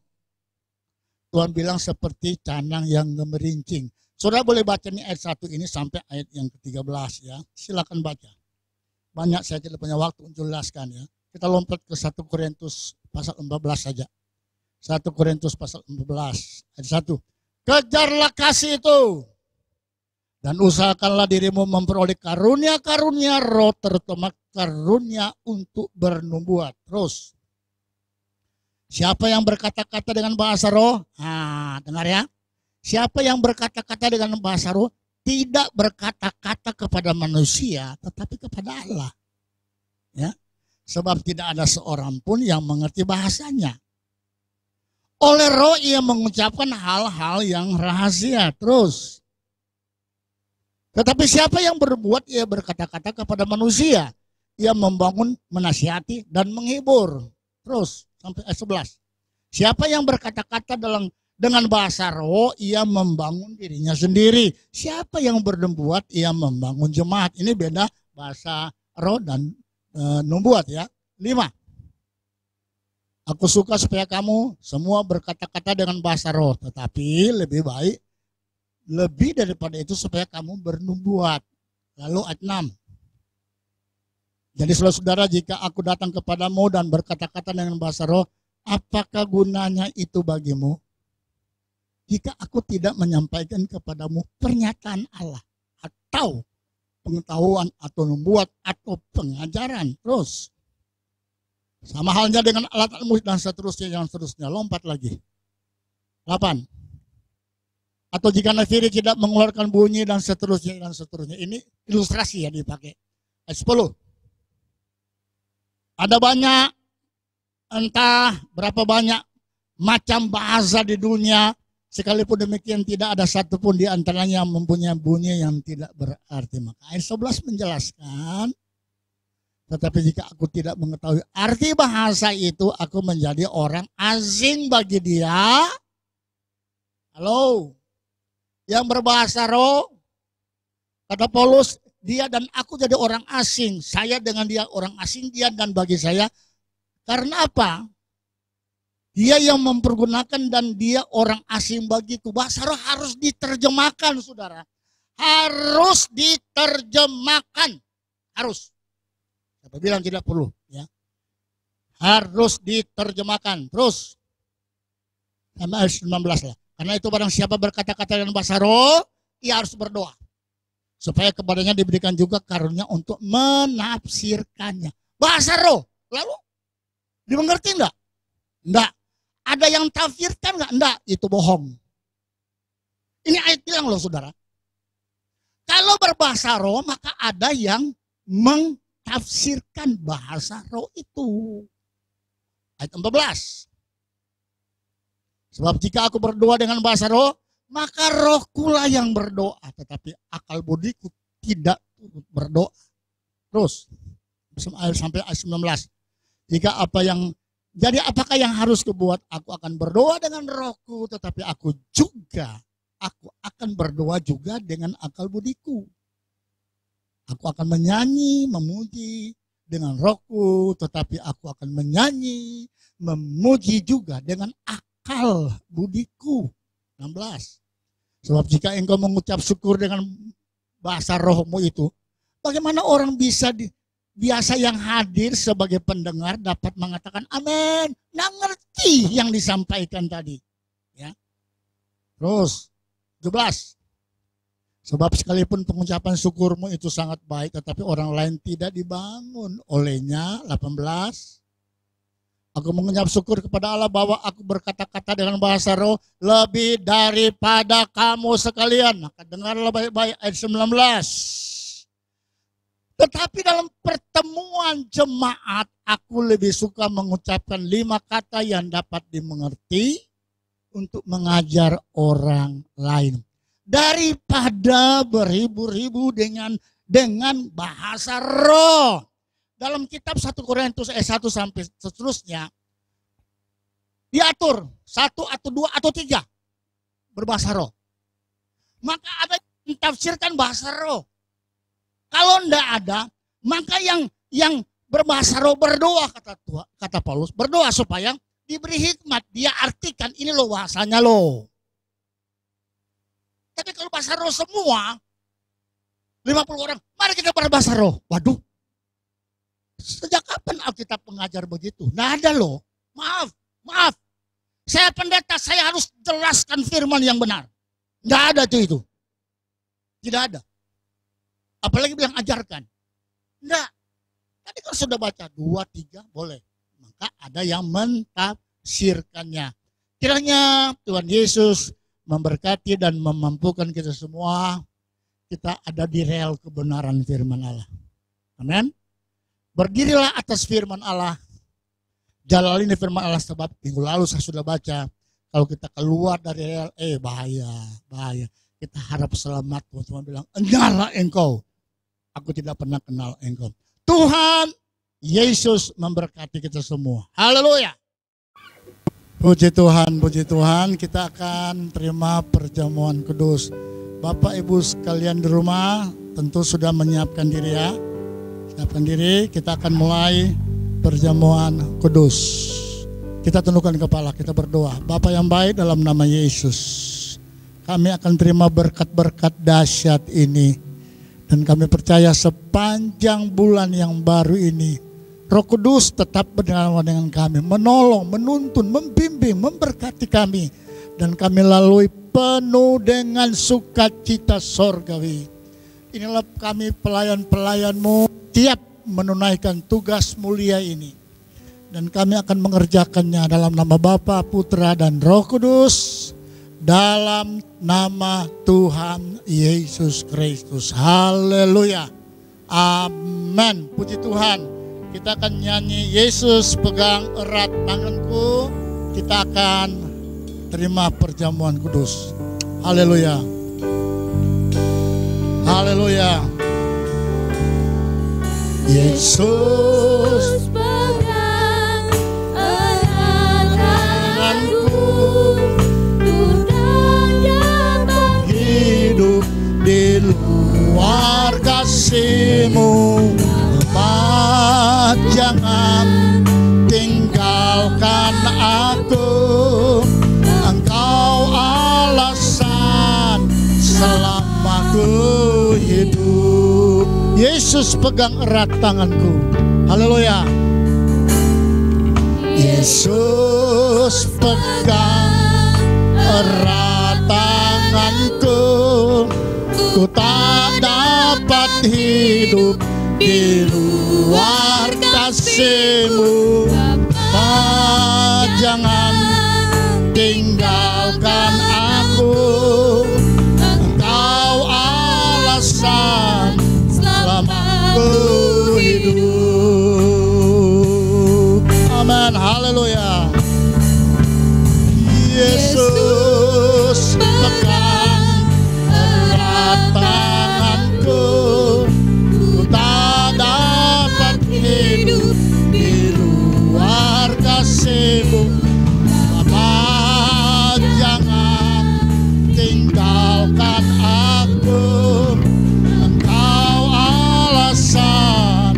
Tuhan bilang seperti canang yang gemerincing. Saudara boleh baca nih ayat 1 ini sampai ayat yang ke-13 ya. Silakan baca. Banyak saya tidak punya waktu untuk jelaskan ya. Kita lompat ke 1 Korintus pasal 14 saja. 1 Korintus pasal 14 ayat 1. Kejarlah kasih itu dan usahakanlah dirimu memperoleh karunia-karunia roh, terutama karunia untuk bernubuat. Terus, siapa yang berkata-kata dengan bahasa roh? Nah, dengar ya. Siapa yang berkata-kata dengan bahasa roh tidak berkata-kata kepada manusia, tetapi kepada Allah. Ya, sebab tidak ada seorang pun yang mengerti bahasanya. Oleh roh ia mengucapkan hal-hal yang rahasia. Terus, tetapi siapa yang berbuat, ia berkata-kata kepada manusia. Ia membangun, menasihati, dan menghibur. Terus, sampai ayat 11. Siapa yang berkata-kata dengan bahasa roh, ia membangun dirinya sendiri. Siapa yang bernubuat, ia membangun jemaat. Ini beda bahasa roh dan nubuat ya. 5. Aku suka supaya kamu semua berkata-kata dengan bahasa roh. Tetapi lebih baik, lebih daripada itu supaya kamu bernubuat. Lalu ayat 6. Jadi saudara-saudara, jika aku datang kepadamu dan berkata-kata dengan bahasa roh, apakah gunanya itu bagimu? Jika aku tidak menyampaikan kepadamu pernyataan Allah atau pengetahuan atau nubuat atau pengajaran. Terus, sama halnya dengan alat musik dan seterusnya. Lompat lagi. 8. Atau jika nafiri tidak mengeluarkan bunyi dan seterusnya. Ini ilustrasi ya dipakai. Ayat 10. Ada banyak, entah berapa banyak macam bahasa di dunia. Sekalipun demikian tidak ada satupun di antaranya yang mempunyai bunyi yang tidak berarti. Maka ayat 11 menjelaskan, tetapi jika aku tidak mengetahui arti bahasa itu, aku menjadi orang asing bagi dia. Halo, yang berbahasa roh, kata Paulus, dia dan aku jadi orang asing. Saya dengan dia orang asing, dia dan bagi saya. Karena apa? Dia yang mempergunakan dan dia orang asing bagiku. Bahasa roh harus diterjemahkan, saudara. Harus diterjemahkan. Harus. Siapa bilang tidak perlu? Ya. Harus diterjemahkan. Terus. Sampai ayat 19 lah. Karena itu barang siapa berkata-kata dengan bahasa roh, ia harus berdoa. Supaya kepadanya diberikan juga karunia untuk menafsirkannya. Bahasa roh. Lalu, dimengerti enggak? Enggak. Ada yang tafsirkan enggak? Enggak, itu bohong. Ini ayat bilang loh saudara. Kalau berbahasa roh, maka ada yang mentafsirkan bahasa roh itu. Ayat 14. Sebab jika aku berdoa dengan bahasa roh, maka rohku lah yang berdoa. Tetapi akal budiku tidak berdoa. Terus, sampai ayat 19. Jadi apakah yang harus kubuat? Aku akan berdoa dengan rohku, tetapi aku akan berdoa juga dengan akal budiku. Aku akan menyanyi, memuji dengan rohku, tetapi aku akan menyanyi, memuji juga dengan akal budiku. 16. Sebab jika engkau mengucap syukur dengan bahasa rohmu itu, bagaimana orang biasa yang hadir sebagai pendengar dapat mengatakan amin, nggak ngerti yang disampaikan tadi. Ya. Terus 17. Sebab sekalipun pengucapan syukurmu itu sangat baik, tetapi orang lain tidak dibangun olehnya. 18. Aku mengucap syukur kepada Allah bahwa aku berkata-kata dengan bahasa roh lebih daripada kamu sekalian. Maka dengarlah baik-baik ayat 19. Tetapi dalam pertemuan jemaat, aku lebih suka mengucapkan 5 kata yang dapat dimengerti untuk mengajar orang lain, daripada beribu-ribu dengan bahasa roh. Dalam kitab 1 Korintus 1 sampai seterusnya diatur 1 atau 2 atau 3 berbahasa roh. Maka ada yang mentafsirkan bahasa roh. Kalau enggak ada, maka yang berbahasa roh berdoa, kata Paulus, berdoa supaya diberi hikmat. Dia artikan ini loh bahasanya loh. Tapi kalau bahasa roh semua 50 orang, mari kita berbahasa roh. Waduh. Sejak kapan Alkitab mengajar begitu? Nggak ada loh. Maaf. Saya pendeta, saya harus jelaskan firman yang benar. Nggak ada itu. Tidak ada. Apalagi bilang ajarkan. Nggak. Tadi kalau sudah baca 2, 3 boleh. Maka ada yang mentafsirkannya. Kiranya Tuhan Yesus memberkati dan memampukan kita semua. Kita ada di rel kebenaran firman Allah. Amin. Berdirilah atas firman Allah. Jalani firman Allah, sebab minggu lalu saya sudah baca. Kalau kita keluar dari rel, bahaya. Kita harap selamat. Tuhan bilang, enggaklah engkau. Aku tidak pernah kenal engkau. Tuhan Yesus memberkati kita semua. Haleluya. Puji Tuhan. Kita akan terima perjamuan kudus. Bapak Ibu sekalian di rumah tentu sudah menyiapkan diri ya. Siapkan diri, kita akan mulai perjamuan kudus. Kita tundukkan kepala, kita berdoa. Bapa yang baik, dalam nama Yesus, kami akan terima berkat-berkat dahsyat ini. Dan kami percaya sepanjang bulan yang baru ini, Roh Kudus tetap bersama dengan kami, menolong, menuntun, membimbing, memberkati kami. Dan kami lalui penuh dengan sukacita sorgawi. Inilah kami pelayan-pelayan-Mu, tiap menunaikan tugas mulia ini. Dan kami akan mengerjakannya dalam nama Bapa, Putra, dan Roh Kudus. Dalam nama Tuhan Yesus Kristus. Haleluya. Amin. Puji Tuhan. Kita akan nyanyi Yesus pegang erat tanganku. Kita akan terima perjamuan kudus. Haleluya. Haleluya. Yesus pegang erat tanganku, ku tak dapat hidup di luar kasih-Mu. Bapa, jangan tinggalkan aku. Engkau alasan selama ku hidup. Yesus pegang erat tanganku. Haleluya. Yesus pegang erat tanganku. Ku tak dapat hidup di luar kasih-Mu. Bapa, jangan tinggalkan aku. Engkau alasan ku hidup. Amin. Haleluya. Yesus pegang erat tanganku. Ku tak dapat hidup di luar kasih-Mu. Bapa, jangan tinggalkan aku. Engkau alasan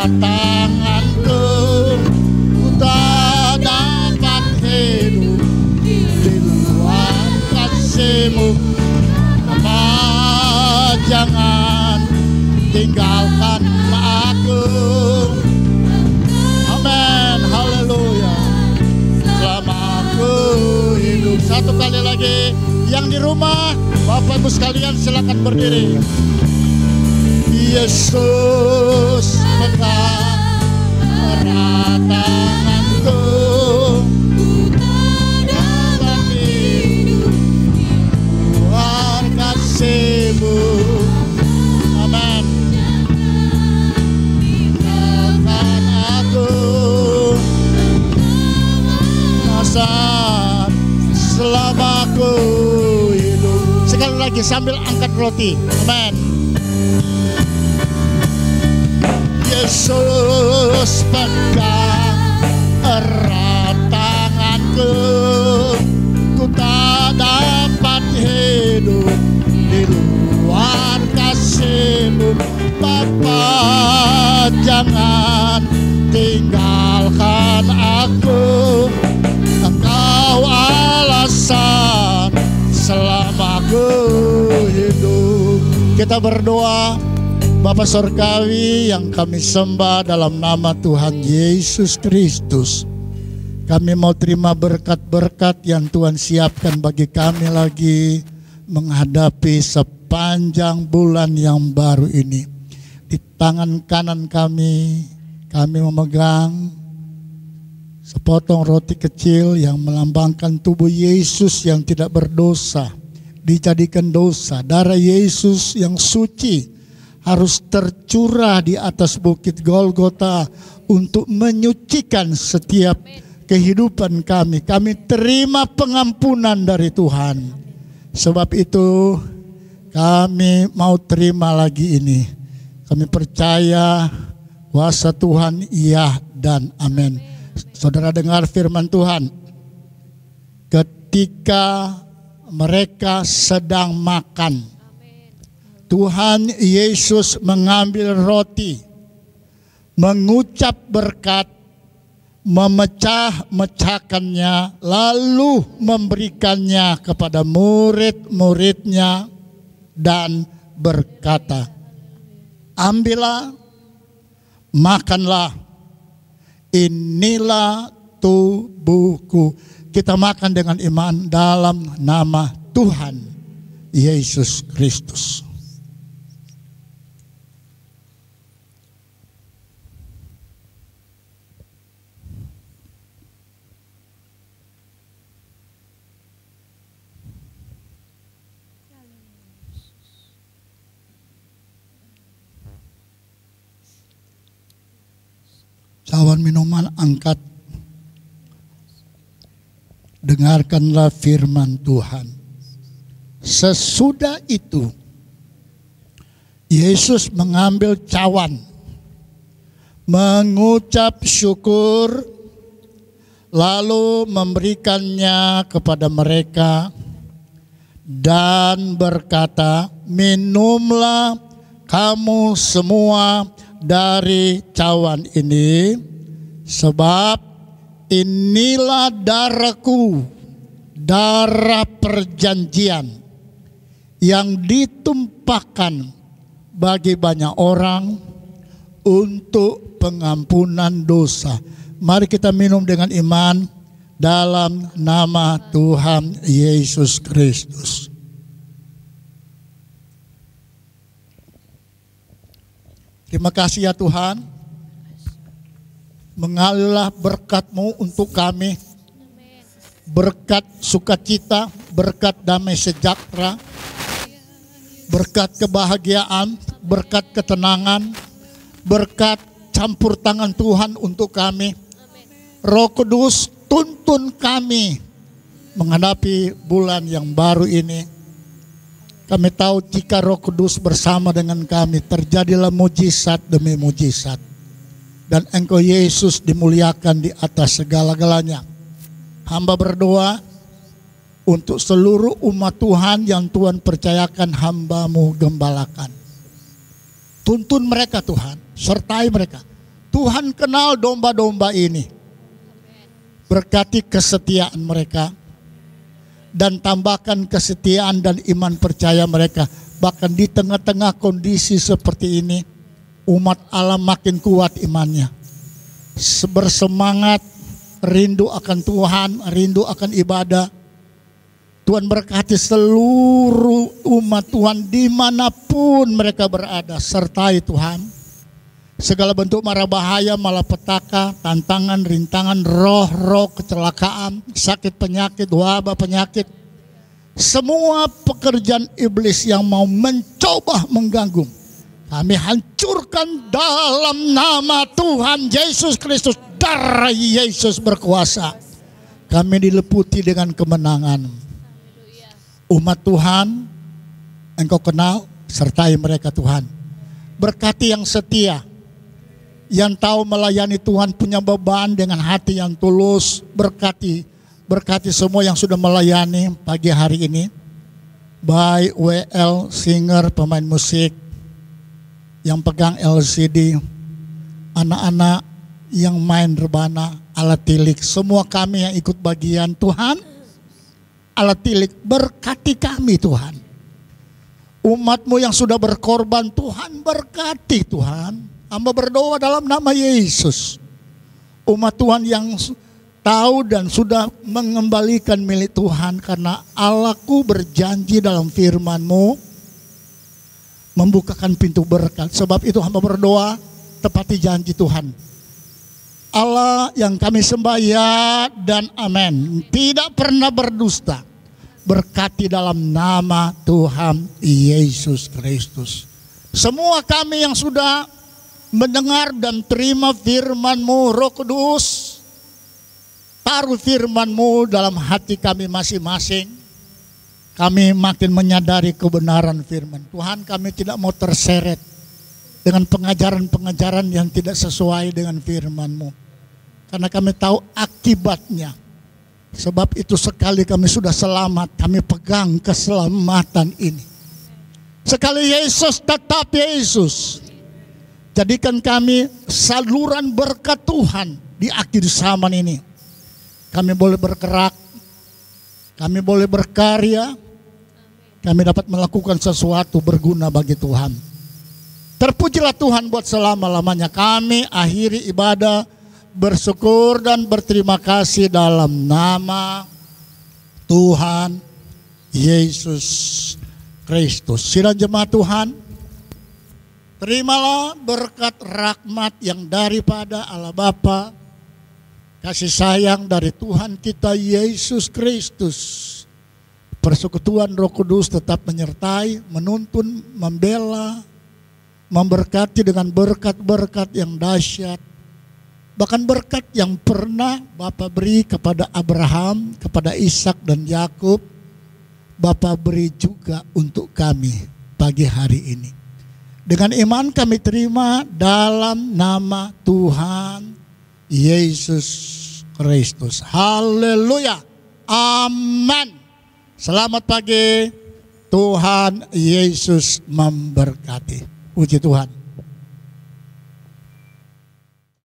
tanganku, ku tak dapat hidup di luar kasih-Mu. Bapa, jangan tinggalkan aku. Amin, haleluya. Selama aku hidup. Satu kali lagi, yang di rumah, Bapak Ibu sekalian silakan berdiri. Yesus pegang erat tanganku, ku tak dapat hidup di luar kasih-Mu. Amin. Tinggalkan aku saat selama aku hidup. Sekali lagi sambil angkat roti. Amin. Yesus pegang erat tanganku, ku tak dapat hidup di luar kasih-Mu. Bapa, jangan tinggalkan aku. Engkau alasan selama aku hidup. Kita berdoa. Bapa Surgawi yang kami sembah dalam nama Tuhan Yesus Kristus, kami mau terima berkat-berkat yang Tuhan siapkan bagi kami lagi menghadapi sepanjang bulan yang baru ini. Di tangan kanan kami memegang sepotong roti kecil yang melambangkan tubuh Yesus yang tidak berdosa, dijadikan dosa. Darah Yesus yang suci harus tercurah di atas bukit Golgota untuk menyucikan setiap kehidupan kami. Kami terima pengampunan dari Tuhan. Sebab itu kami mau terima lagi ini. Kami percaya kuasa Tuhan iya dan amin. Saudara dengar firman Tuhan. Ketika mereka sedang makan, Tuhan Yesus mengambil roti, mengucap berkat, memecah-mecahkannya, lalu memberikannya kepada murid-muridnya dan berkata, ambillah, makanlah, inilah tubuhku. Kita makan dengan iman dalam nama Tuhan Yesus Kristus. Cawan minuman angkat. Dengarkanlah firman Tuhan. Sesudah itu Yesus mengambil cawan, mengucap syukur, lalu memberikannya kepada mereka dan berkata, minumlah kamu semua dari cawan ini, sebab inilah darahku, darah perjanjian yang ditumpahkan bagi banyak orang untuk pengampunan dosa. Mari kita minum dengan iman dalam nama Tuhan Yesus Kristus. Terima kasih ya Tuhan, mengalirlah berkat-Mu untuk kami, berkat sukacita, berkat damai sejahtera, berkat kebahagiaan, berkat ketenangan, berkat campur tangan Tuhan untuk kami. Roh Kudus, tuntun kami menghadapi bulan yang baru ini. Kami tahu jika Roh Kudus bersama dengan kami, terjadilah mujizat demi mujizat. Dan Engkau Yesus dimuliakan di atas segala-galanya. Hamba berdoa untuk seluruh umat Tuhan yang Tuhan percayakan hamba-Mu gembalakan. Tuntun mereka Tuhan, sertai mereka. Tuhan kenal domba-domba ini. Berkati kesetiaan mereka. Dan tambahkan kesetiaan dan iman percaya mereka. Bahkan di tengah-tengah kondisi seperti ini, umat Allah makin kuat imannya. Bersemangat, rindu akan Tuhan, rindu akan ibadah. Tuhan berkati seluruh umat Tuhan dimanapun mereka berada. Sertai Tuhan. Segala bentuk mara bahaya, malapetaka, tantangan, rintangan, roh-roh kecelakaan, sakit penyakit, wabah penyakit. Semua pekerjaan iblis yang mau mencoba mengganggu, kami hancurkan dalam nama Tuhan Yesus Kristus. Darah Yesus berkuasa. Kami diliputi dengan kemenangan. Umat Tuhan, Engkau kenal, sertai mereka Tuhan. Berkati yang setia, yang tahu melayani Tuhan, punya beban dengan hati yang tulus. Berkati semua yang sudah melayani pagi hari ini. Baik WL, singer, pemain musik, yang pegang LCD, anak-anak yang main rebana, alat tilik, semua kami yang ikut bagian Tuhan, alat tilik, berkati kami Tuhan. Umat-Mu yang sudah berkorban Tuhan, berkati Tuhan. Hamba berdoa dalam nama Yesus. Umat Tuhan yang tahu dan sudah mengembalikan milik Tuhan, karena Allahku berjanji dalam firman-Mu membukakan pintu berkat. Sebab itu hamba berdoa, tepati janji Tuhan. Allah yang kami sembah, ya dan amin, tidak pernah berdusta. Berkati dalam nama Tuhan Yesus Kristus. Semua kami yang sudah mendengar dan terima firman-Mu, Roh Kudus, taruh firman-Mu dalam hati kami masing-masing. Kami makin menyadari kebenaran firman Tuhan. Kami tidak mau terseret dengan pengajaran-pengajaran yang tidak sesuai dengan firman-Mu, karena kami tahu akibatnya. Sebab itu sekali kami sudah selamat, kami pegang keselamatan ini. Sekali Yesus, tetap Yesus. Jadikan kami saluran berkat Tuhan di akhir zaman ini. Kami boleh bergerak, kami boleh berkarya, kami dapat melakukan sesuatu berguna bagi Tuhan. Terpujilah Tuhan buat selama-lamanya. Kami akhiri ibadah bersyukur dan berterima kasih dalam nama Tuhan Yesus Kristus. Sidang jemaat Tuhan, terimalah berkat rahmat yang daripada Allah Bapa, kasih sayang dari Tuhan kita Yesus Kristus, persekutuan Roh Kudus tetap menyertai, menuntun, membela, memberkati dengan berkat-berkat yang dahsyat. Bahkan berkat yang pernah Bapa beri kepada Abraham, kepada Ishak dan Yakub, Bapa beri juga untuk kami pagi hari ini. Dengan iman kami terima dalam nama Tuhan Yesus Kristus. Haleluya. Amin. Selamat pagi. Tuhan Yesus memberkati. Puji Tuhan.